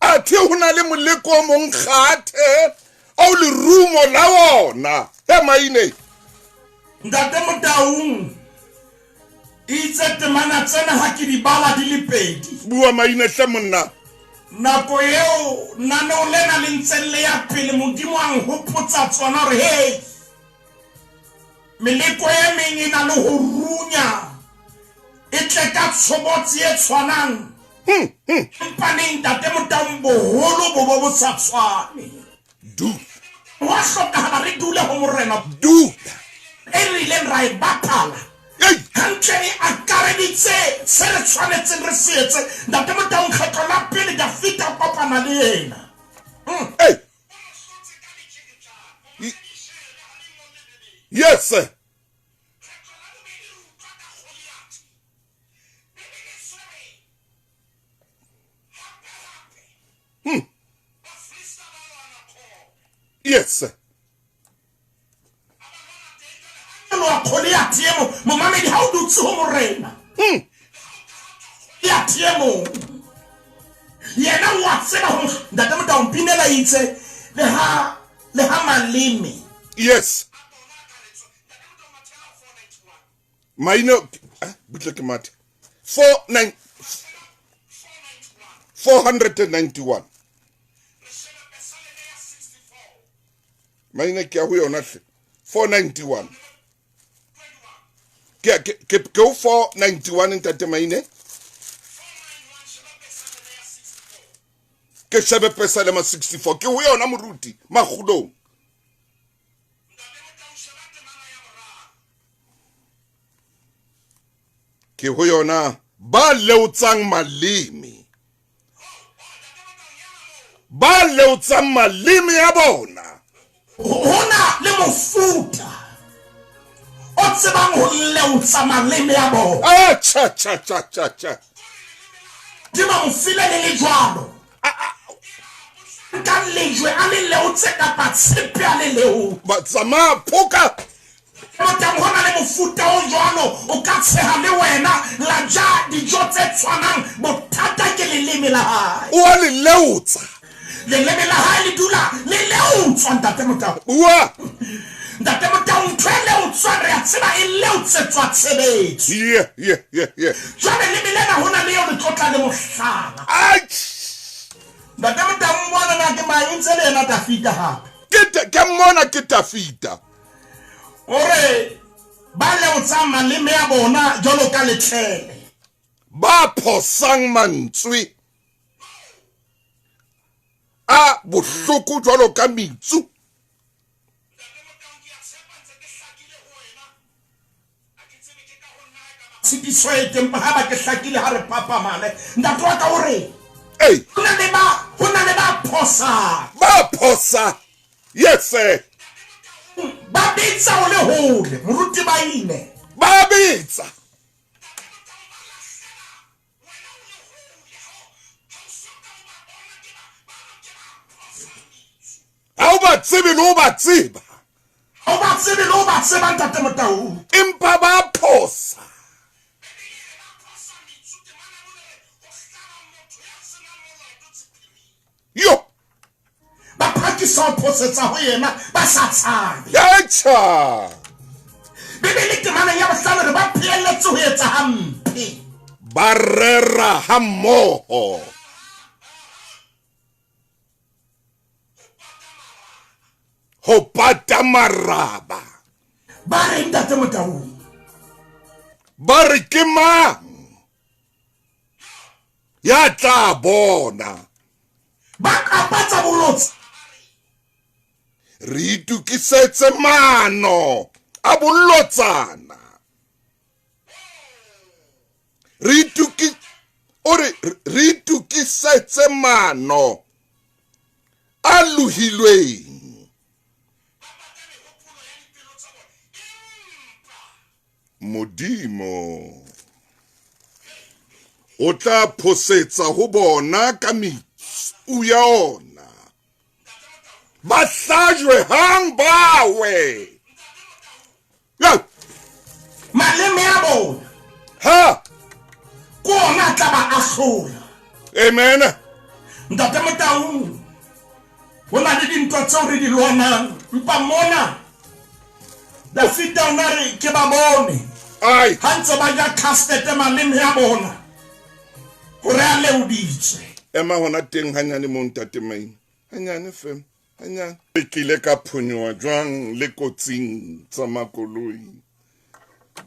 Speaker 1: a the hona le moleko o mongkgathe o le rumo la wona he maine
Speaker 6: ntate Motaung itse temana tsena ha ke di bala di le pedi
Speaker 1: bua maina hle monna
Speaker 6: nako eo nano lena le ntse le ya pele modimo ang hopotsa tsona re hey meleko e meng e na le ho runya e tle ka tshobotsi e tshwanang empa neng ntate Motaung boholo bo sa tshwane
Speaker 1: du
Speaker 6: wa hlokahala re dule ho morena
Speaker 1: du
Speaker 6: e rileng ra e bapala hantle e akareditse se re tshwanetseng re se etse ntate Motaung kgetlo la pele ka feta kopana le yena
Speaker 1: yes sir. Yes sir.
Speaker 6: Lo khole ya tiemo mo mamedi ha o dutse ho morena ya tiemo yena wa tseba ho ntate Motaung pinela itse le ha malimi
Speaker 1: Yes. Maino butle ke mate 491 Maina ke ho yona 491 ke 491 ntate Maine ke shebe pesa le ma 64 ke ho yona moruti magudong ke ho yona ba leutsang malimi ya bona
Speaker 6: hona le mofuta o tsebang ho leutsa malimi ya bona
Speaker 1: cha
Speaker 6: di ba mofile le jwalo ka lejwe a le leutse ka patsipe a le leo
Speaker 1: ba tsama phoka
Speaker 6: Motaung hona le mofuta o jwalo o ka tsheha le wena la ja dijo tse tshwanang bothata ke leleme la hae
Speaker 1: o le leutsa
Speaker 6: leleme la hae le dula le leutswa ntate Motaung
Speaker 1: wa
Speaker 6: ntate Motaung twele o tsware ya tseba e leutse tswa tshebetso
Speaker 1: yeah
Speaker 6: jwale le milena hona le yo le tlotla le mohlala ntate Motaung bona na ke maintse le ena tafita hape
Speaker 1: ke mona ke tafita
Speaker 6: ore ba leutsa maleme ya bona jalo ka letlele
Speaker 1: ba phosang mantswe a bohloko jwalo ka metsu
Speaker 6: tshitiso e tempa ha ba ke hlakile ha re papa mane ntate wa ka hore hona le ba
Speaker 1: phosa yes sir
Speaker 6: ba bitsa o le hole moruti ba ine
Speaker 1: ba bitsa au ba tsebe lo ba tseba
Speaker 6: ntate Motaung
Speaker 1: empa ba phosa yo
Speaker 6: ba phakisa ho phosetsa ho yena ba sa tshabe
Speaker 1: yacha
Speaker 6: bibele temana ya bohlano re ba phelletse ho etsa hampe
Speaker 1: ba rera ha mmoho ho pata maraba
Speaker 6: ba re ntate Motaung
Speaker 1: ba re ke mang ya tla bona
Speaker 6: ba kapatsa bolotsi
Speaker 1: re itukisetse mano a bollotsana re itukisetse mano a lohilweng modimo o tla phosetsa ho bona ka metsu ya ona ba hlajwe hang bawe
Speaker 6: maleme ya bona
Speaker 1: ha
Speaker 6: ko ona tla ba ahlola
Speaker 1: amen
Speaker 6: ntate Motaung hona le dintwa tseo re di lwanang mpa mona the fit down there ke ba bone
Speaker 1: ai
Speaker 6: hantse ba ja castet maleme ya bona gore a leuditse
Speaker 1: ema hona teng hanyane mo ntate maina hanyane fem hanyane ke ile ka phonyoa jwang le kotsing tsa makoloi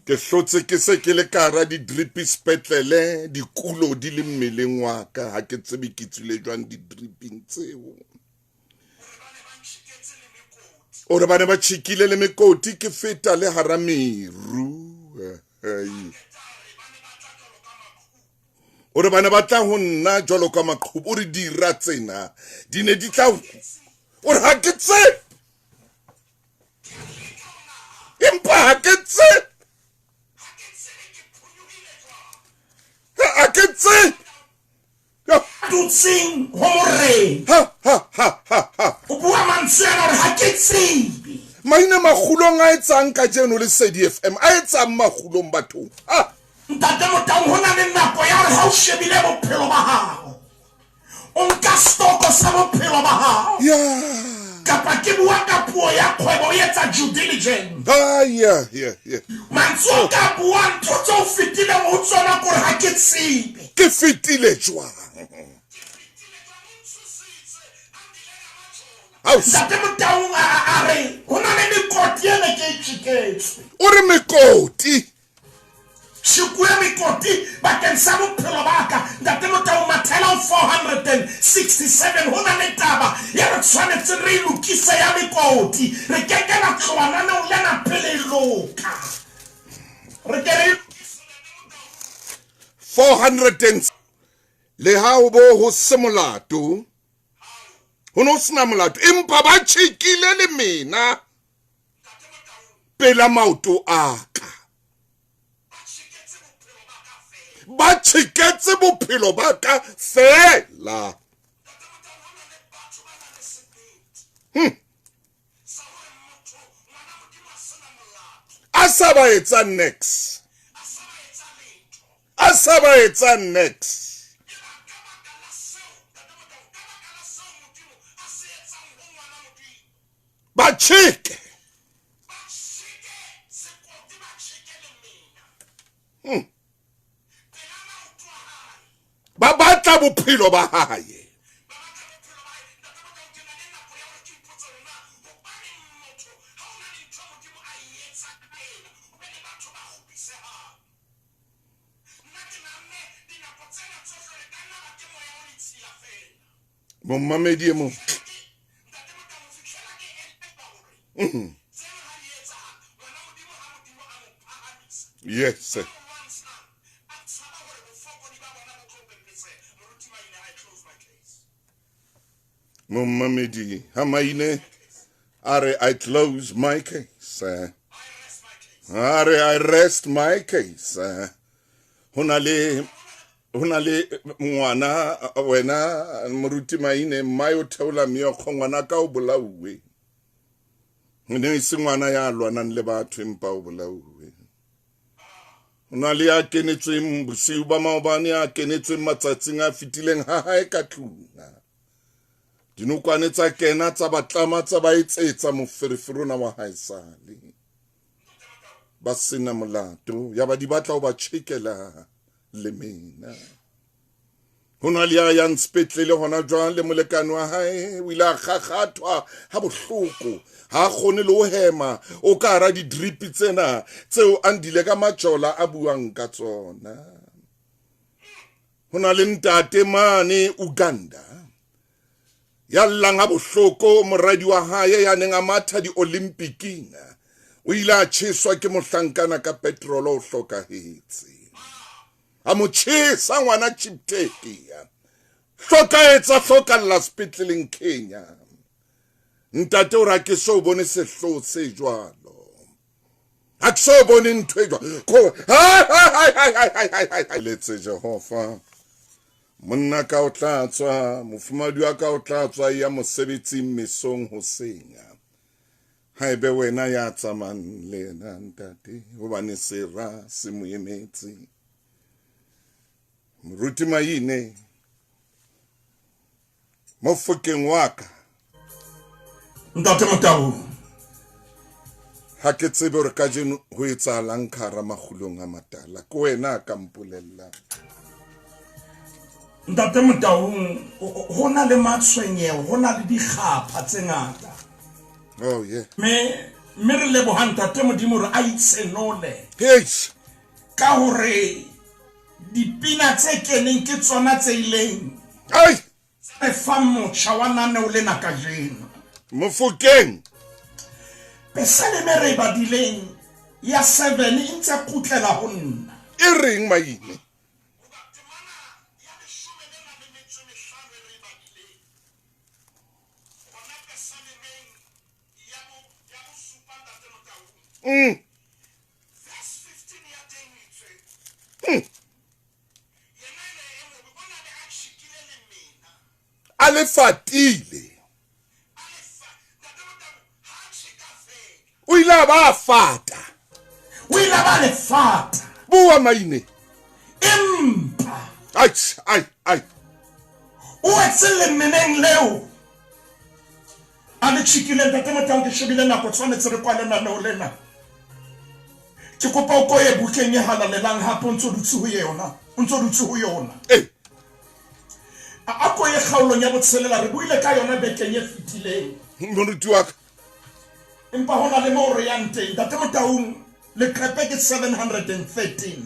Speaker 1: ke hlotse ke se ke le kara di drip spetlele di kulo di le mmeleng wa ka ha ke tsebe ke tsile jwang di dripping tseo ore bana ba tshikile le mekoti ke feta le haramiru ore bana ba tla ho nna jwalo ka maqhubu ore di ratsena di ne di tla ore ha ke tse empa ha ke tse ha ke tse
Speaker 6: tutsing hore o bua mantsena hore ha ke tsebe
Speaker 1: maina magulong a etsang ka jeno le Sedi FM a etsang magulong bathong
Speaker 6: ntate Motau hona le nako ya re ha o shebile bophelo ba hao o nka stoko sa bophelo ba hao
Speaker 1: ya
Speaker 6: kapa ke bua ka puo ya kgwebo e etsa due diligence
Speaker 1: ya
Speaker 6: mantswe ka bua ntho tse o fetile mo tsona gore ha ke tsebe
Speaker 1: ke fetile jwang
Speaker 6: ntate Motau a re hona le mekoti ene ke tshiketse
Speaker 1: ore mekoti
Speaker 6: shikuya mikoti bakeng sa bophelo ba ka ntate Motau mathela 467 hona le taba ya re tshwanetse re lokise ya mikoti re keke la tloana ne o lena pele loka re ke re
Speaker 1: 400 le ha o bo ho semolato ho no sna molato empa ba tshikile le mina pela maoto aka ba tshiketse bophelo ba ka fela asaba etsa next ba tshike ba batla bophelo ba hae Mamedi mo yes sir. Mamedi hamaine are I close my case are I rest my case honale ngwana wena moruti maine mayo theola meo ngwana ka o bolauwe ne se ngwana ya lwanang le batho empa o bolauwe honale ya kenetsweng bosiu ba maobane ya kenetsweng matsatsing a fitileng ha hae ka tluna dinokwane tsa kena tsa batlama tsa ba etsetsa moferefero wa haesale ba sena molato ya ba di batla o ba tshekela le mina hona le ya nspetlele hona jwang le molekane wa hae o ile a gagathwa ha bohloko ha gone le o hema o ka ra di drip tsena tseo andile ka majola a buang ka tsona hona le ntate mane Uganda ya langa bohloko moradi wa hae ya neng a matha di Olympiking o ile a tsheswa ke mohlankana ka petrol o hlokahetse a mo tshesa ngwana Chipteki hloka la spetleleng Kenya ntate o ra ke so bone sehlo se jwalo a ke so bone ntwe jwalo ko letse Jehova monna ka o tlatswa mofumadi wa ka o tlatswa ya mosebetsi mesong ho senya haebe wena ya tsaman le ntate hobane sera se moemetsi moruti maine mo fokeng wa ka
Speaker 6: ntate Motau
Speaker 1: ha ke tsebe hore ka jeno ho etsahalang khara magulong a matala ko wena ka mpolella
Speaker 6: Ntate Motaung ho na le matshwenyeho ho na le dikgapha tse ngata
Speaker 1: oh yeah
Speaker 6: me re lebohang Ntate Modimo re a itsenole
Speaker 1: yes
Speaker 6: ka hore dipina tse keneng ke tsona tse ileng
Speaker 1: ai
Speaker 6: e fa motjha wa nane o lena ka jeno
Speaker 1: Mofokeng
Speaker 6: pesale me re badileng ya 7 e ntse kgutlela ho nna
Speaker 1: e reng maine Ale fatile o ile ba fata
Speaker 6: o ile ba le fata
Speaker 1: bua maine
Speaker 6: empa
Speaker 1: ai
Speaker 6: o etsele meneng leo ale chikile Ntate Motaung ke shebile nako tshwanetse re kwale nano lena ke kopa o ko e bukeng e halalelang hape o ntso dutse ho yona a ko ye kgaolong ya botshelela re buile ka yona bekeng e fitileng
Speaker 1: moruti wa ka
Speaker 6: empa hona le mo re yang teng Ntate Motaung le krepe ke 713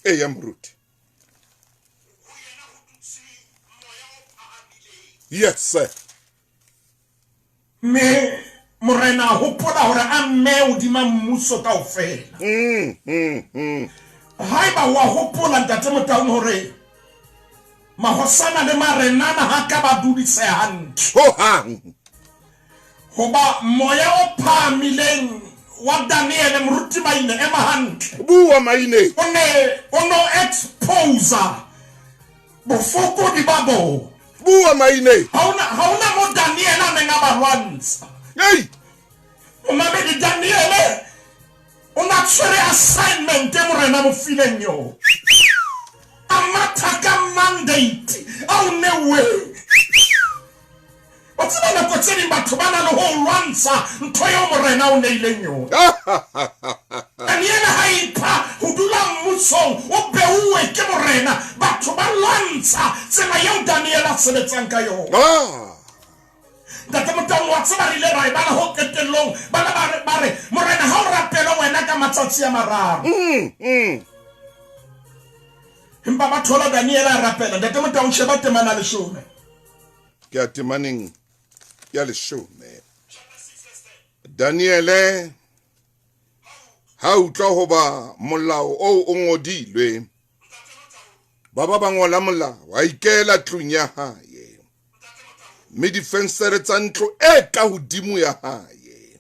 Speaker 1: ya moruti yes sir
Speaker 6: me morena hopola hore a mme o dima mmuso kaofela haiba wa hopola Ntate Motaung hore mahosana le marenana ha ka ba dudise hantle
Speaker 1: ho hang
Speaker 6: hoba moya o phamileng wa Daniel moruti maine e mahantle
Speaker 1: bua maine
Speaker 6: ono expose bofoko di babo
Speaker 1: bua maine
Speaker 6: hauna mo Daniel a menga barwansa
Speaker 1: hey
Speaker 6: Mama di Daniel una tswere assignment e morena mo fileng yo amataka mandate au ne way What's the question about Tobana the whole ransa Toyo Morena on the Lenyo? And yet, who do not Muso, or Beue Kimorena, but Tobalansa, Semayo Daniela Senetankayo. That the Motan what's somebody let I hope get the long, Balabare, Morena Hora Pelo and Nakamatsia Mara. Baba Tola Daniela Rapella, that the Motan Shabatamana the show.
Speaker 1: Get the money. Yale show me Daniele ha utla hoba molao o ngodilwe baba ba ngola molao wa ikela tlunya hae me defensere tsa ntlo e ka hodimo ya hae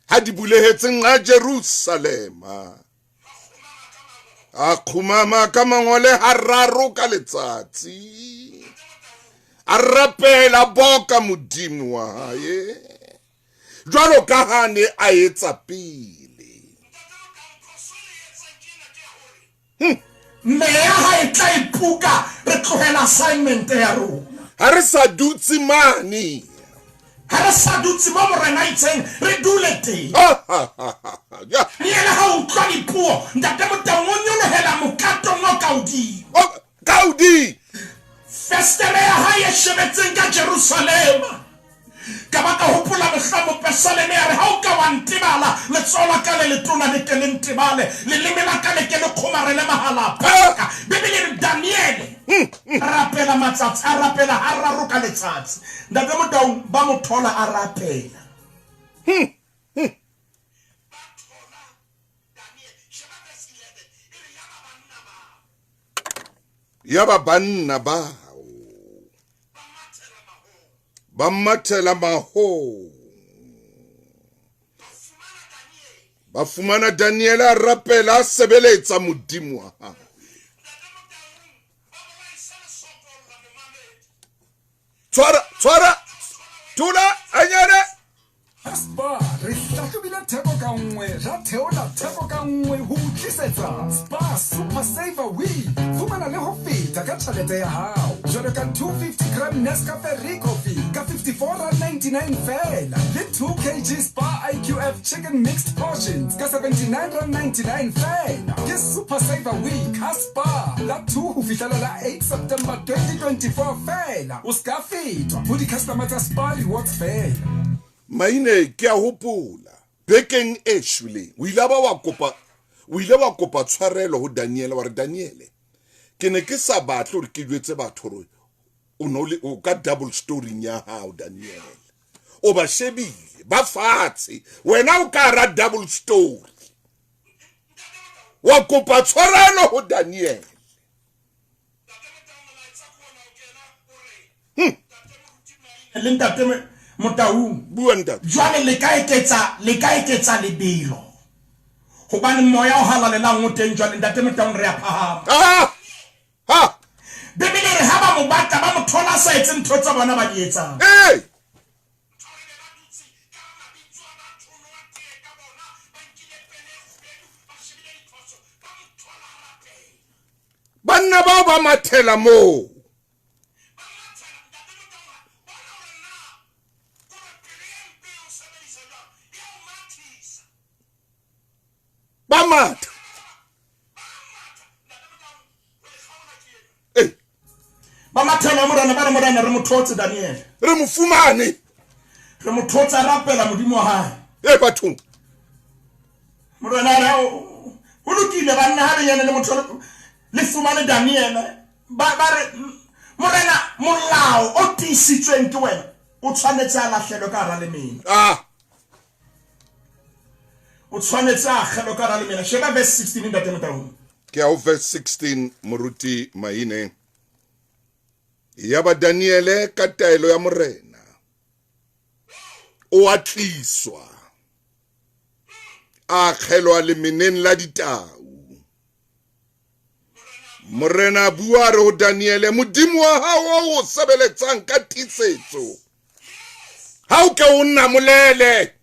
Speaker 1: ha di bulehetse nga Jerusalem a khumama ka mangole hararo ka letsatsi Arapela boka modimo wa hae jwalo ka hane a etsa pele
Speaker 6: me ya ha e tla ipuka re tlogela assignment ya rona
Speaker 1: ha re sa dutse mane
Speaker 6: ha re sa dutse mo morena itseng re dule teng ni ela ha o tla dipuo Ntate Motaung o nyolohela mokato mo
Speaker 1: kaudi
Speaker 6: Festere haya shebetenga Jerusalem. Kabaka hopola mkhamo pesaleme ya hauka wantibala letsola kale letuna lekelentibale lilimela kale kele kumarele mahala paka Bibili Daniel arapela matsatsi arapela hararuka letsatsi Ntate Motaung ba mothola arapela
Speaker 1: yaba banna ba Bamathela maho Bafumana Daniela rapela sebeletsa modimo wa hae Tswara tula anyane
Speaker 9: Aspa re hlakabile theko ka
Speaker 10: ka nngwe ra theola theko ka nngwe ho tlisetsa Spar Super Saver Week. Fumana le ho feta ka tjhelete ya hao. Jwalo ka 250 gram Nescafe Coffee ka 54.99 fela. Le 2 kg Spar IQF Chicken Mixed Portions ka 79.99 fela. Ke Super Saver Week ha Spar la 2 ho fihlela la 8 September 2024 fela. O ska fetwa ho di-customer tsa Spar Rewards fela.
Speaker 1: Maine ke a hopola bekeng e shweleng o ile wa kopa tshwarelo ho Daniel wa re Daniel ke ne ke sa batle hore ke jwetse batho hore o ka double story nya hao Daniel o ba shebile ba fatshe wena o ka ra double story wa kopa tshwarelo ho Daniel
Speaker 6: Lentate Motau
Speaker 1: bua ntate
Speaker 6: jwale le ka eketsa lebelo hobane moya o halalela ngoteng jwale ntate Motau re a phahama Bebele re ha ba mo bata ba mo thola sa etse ntho tsa bona ba di etsang
Speaker 1: banna ba ba mathela mo ba matha
Speaker 6: ba mathela morana re mothotse Daniel
Speaker 1: re mofumane
Speaker 6: re mothotsa rapela modimo wa hae
Speaker 1: bathong
Speaker 6: morana o lokile banna ha re yana le motho le fumane Daniel ba re morana molao o tisitsweng ke wena o tshwanetse a lahlelo ka ra le mena o tshwanetse a khelo ka ra le mena sheba verse 16 ntate Motau
Speaker 1: ke a verse 16 moruti Maine ya ba Daniele ka taelo ya morena o atliswa a kgelwa le meneng la ditau morena bua re ho Daniele modimo wa hao o sebeletsang ka tisetso ha o ke o nna molele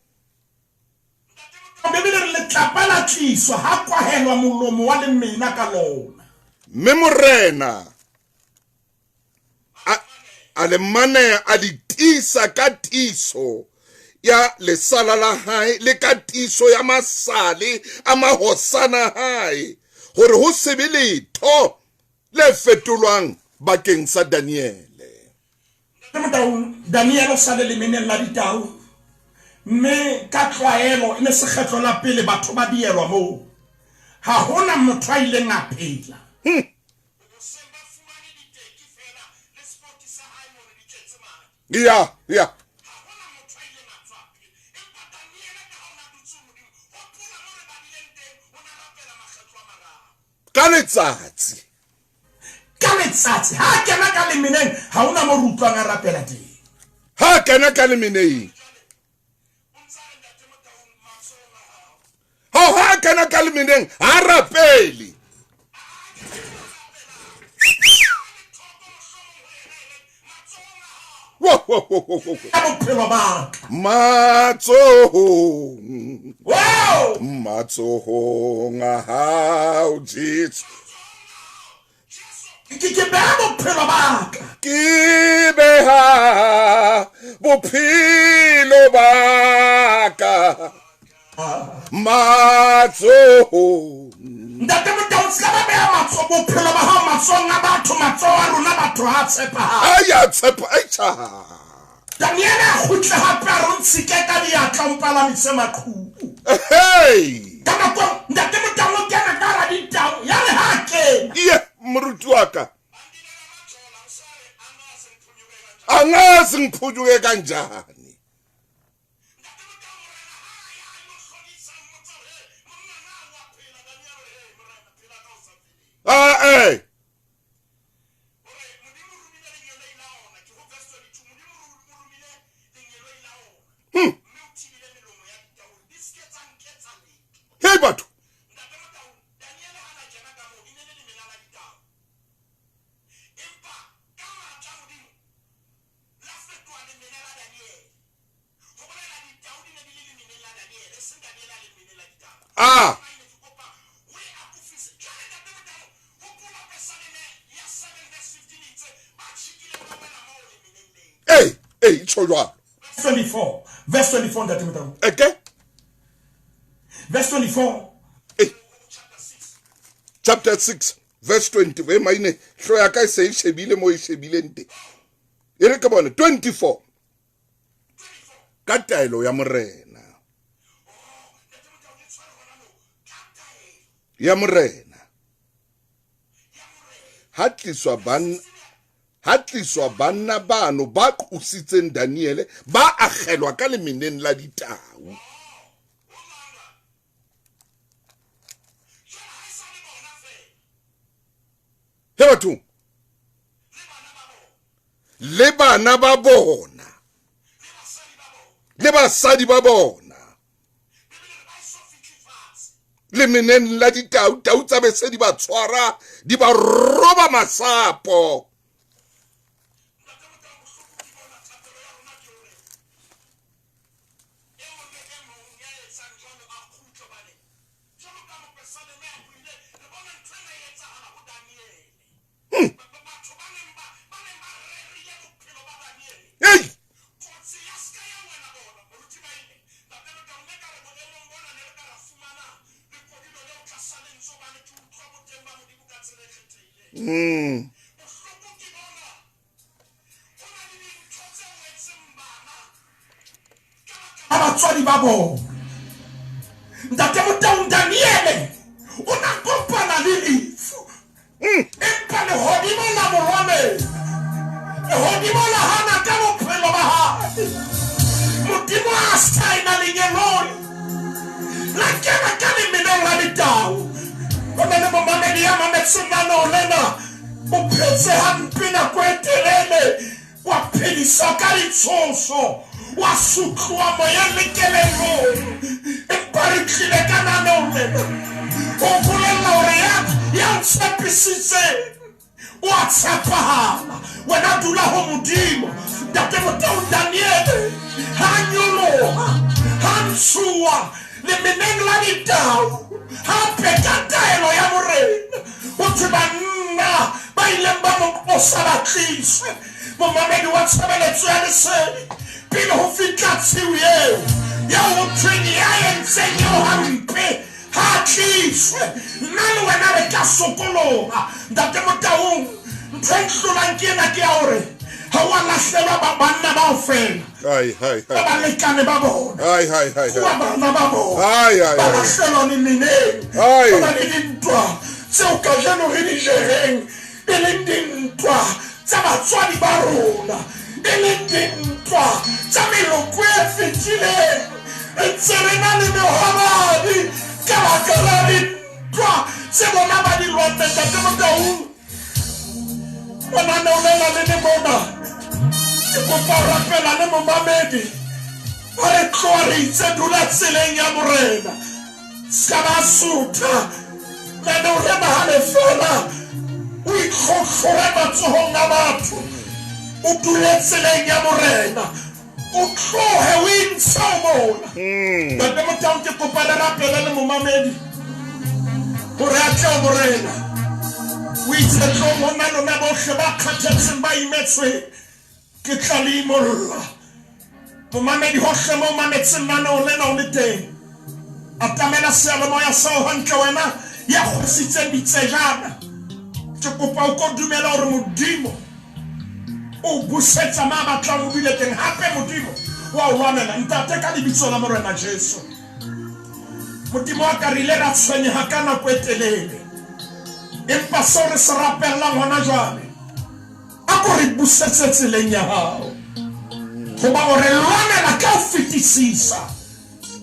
Speaker 6: Bebele re le tlapala tliswa ha kwahelwa molomo wa le mena ka lona
Speaker 1: me morena a le mane a di tisa ka tiso ya lesala la hae le ka tiso ya masale a mahosana hae hore ho sebe letho le fetolwang bakeng sa Daniele
Speaker 6: Daniel o sale le meneng la ditau mme ka tlwaelo ene sekgetlo la pele batho ba dielwa mo ha hona motho a ile ngapela
Speaker 1: ya ka letsatsi
Speaker 6: ha kena ka le meneng ha hona mo rutlwang a rapela teng
Speaker 1: ha kena ka le meneng ha kena ka le meneng ha rapeli matsohong a hao Jesu ke beha bophelo ba ka matsohong
Speaker 6: ntate Motau ska ba beha matso bophelo ba hao matsong a batho matso a rona batho ha tshepa
Speaker 1: aya tshepa aicha
Speaker 6: Daniel a khutla hape a rontshike ka diatla mpalamise maqhubu kana kwa ntate Motau kena ka ra ditau ya re hake
Speaker 1: moruti wa ka angazi ngiphujuke kanjani hey batho itsho jwalo.
Speaker 6: 24 verse 24 ntate Motaung.
Speaker 1: Okay?
Speaker 6: Verse 24
Speaker 1: chapter 6 verse 20 we maine hlo ya ka se e shebile mo e shebileng te. E re ka bona 24 ka taelo ya morena. Ya morena. Ha tliswa banna bano ba qositseng Daniel ba akgelwa ka lemeneng la ditau. He batho le bana ba bona le basadi ba bona le meneng la ditau tsa bese di ba tshwara di ba roba masapo.
Speaker 6: abatswadi ba bona ntate Motaung Daniel o na kopana le lefu empa lehodimo la morwane lehodimo la hana ka bophelo ba hae modimo a saena lenyelong la kena ka lemeneng la ditau o na le momamedi ya mametsengano lena o phetse hampe nako e telele wa phedisa ka ditshoso wa sutlwa moya le kelello empa re tlile ka nanone o bolela hore ya tshepisitse wa tshepahala wena dula ho modimo ntate Motaung Daniel ha nyoloha ha ntshuwa lemeneng la ditau hape ka taelo ya morena o thwe banna ba ileng ba mo qosa ba tliswe momamedi wa tshebeletso ya lesedi pele ho fitla tsiu eo ya ho thweng ya entseng eo hampe ha tliswe nna le wena re ka sokoloha ntate Motaung ntho e nhlolang ke ena ke ya hore ha wa lahlehelwa ba banna baofela ba balekane ba bona wa bana ba bona ba lahlehelwa lemeneng ba ba le dintwa tseo kajeno re di jereng e leng dintwa tsa batswadi ba rona e leng dintwa tsa meloko e fetileng ntse re na le mehwabadi ka baka la dintwa tse bona ba di lwanteng ntate Motaung bona olela le ne mona ke kopa o rapela le momamedi ba re tloa re itse dula tseleng ya morena ska ba sutha mene o remagale fela o itlhotlhore matsohong a batho o dule tseleng ya morena o tlohe o intsha o mona ntate Motaung ke kopa re rapela le momamedi gore a tle o morena o itse tlo mona lona bohle ba kgathetseng ba imetsweng ke tla le imolla momamedi hohle mo mametseng nanao lena o le teng atamela seyalemoya sao hantle wena ya kgositseng ditsejana ke kopa o ko dumela hore modimo o busetsa ma batlang o bile teng hape modimo wa o lwanela ntate ka lebitso la morena Jesu modimo wa ka rile ra tshwenyeha ka nako e telele empa seo re se rapellang hona jwale a ko re busetse tseleng ya hao goba o re lwanela ka o fetisisa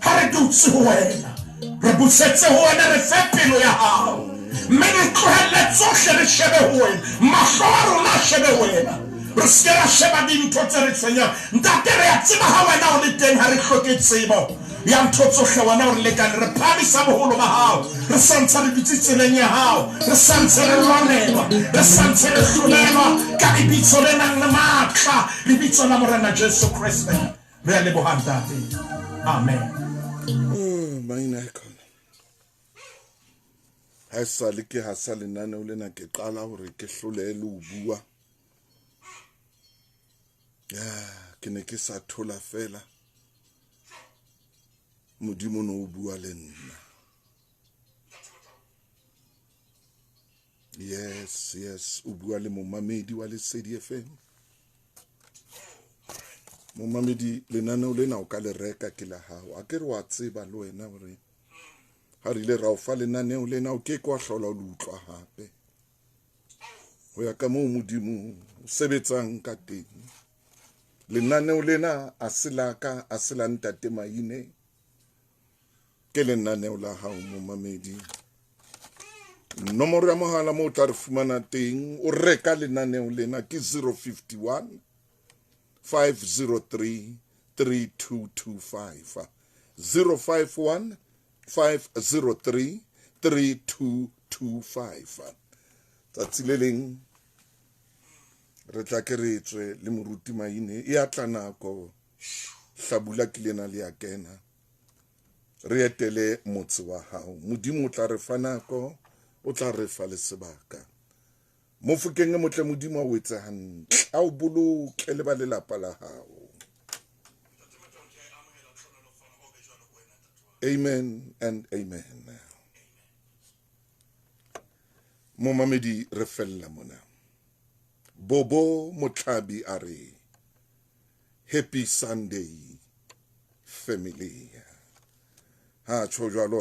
Speaker 6: ha re dutse ho wena re busetse ho wena re fe pelo ya hao mme re tlohelle tsohle re shebe ho wena mahlo a rona a shebe wena re se ra sheba dintho tse re tshwenyang ntate re a tseba ha wena o le teng ha re hloke tsebo ya ntho tsohle wena o re lekane re phamisa boholo ba hao re santse re dutse tseleng ya hao re santse re lwanelwa re santse re hlolelwa ka lebitso le nang le matla lebitso la morena Jesu Kriste re a leboha ntate amen
Speaker 1: maina e khona ha sa le ke ha sa lenane o lena ke qala hore ke hlolele o bua ke ne ke sa thola fela modimo no o bua le nna. Yes, o bua le momamedi wa Lesedi FM. Momamedi lenaneo lena o ka le reka ke la hao. A ke re wa tseba le wena hore ha re ile ra o fa lenaneo lena o ke kwa hlola o le utlwa hape. Ho ya ka moo modimo o sebetsang ka teng. Lenaneo lena a se laka, a se la ntate Maine. Ke lenaneo la hao momamedi. Nomoro ya mohala mo tla re fumana teng o reka lenaneo lena ke 051 503 3225 051 503 3225. Tsatsi le leng re tla ke re tswe le moruti Maine e atla nako hlabula ke lena le ya kena re etele motse wa hao. Modimo o tla re fa nako, o tla re fa le sebaka. Mofokeng motle modimo a o etse hantle, a o boloke le ba lelapa la hao. Amen and amen. Momamedi re fella mona. Bobo Motlabi a re, Happy Sunday family. Ha tjho jwalo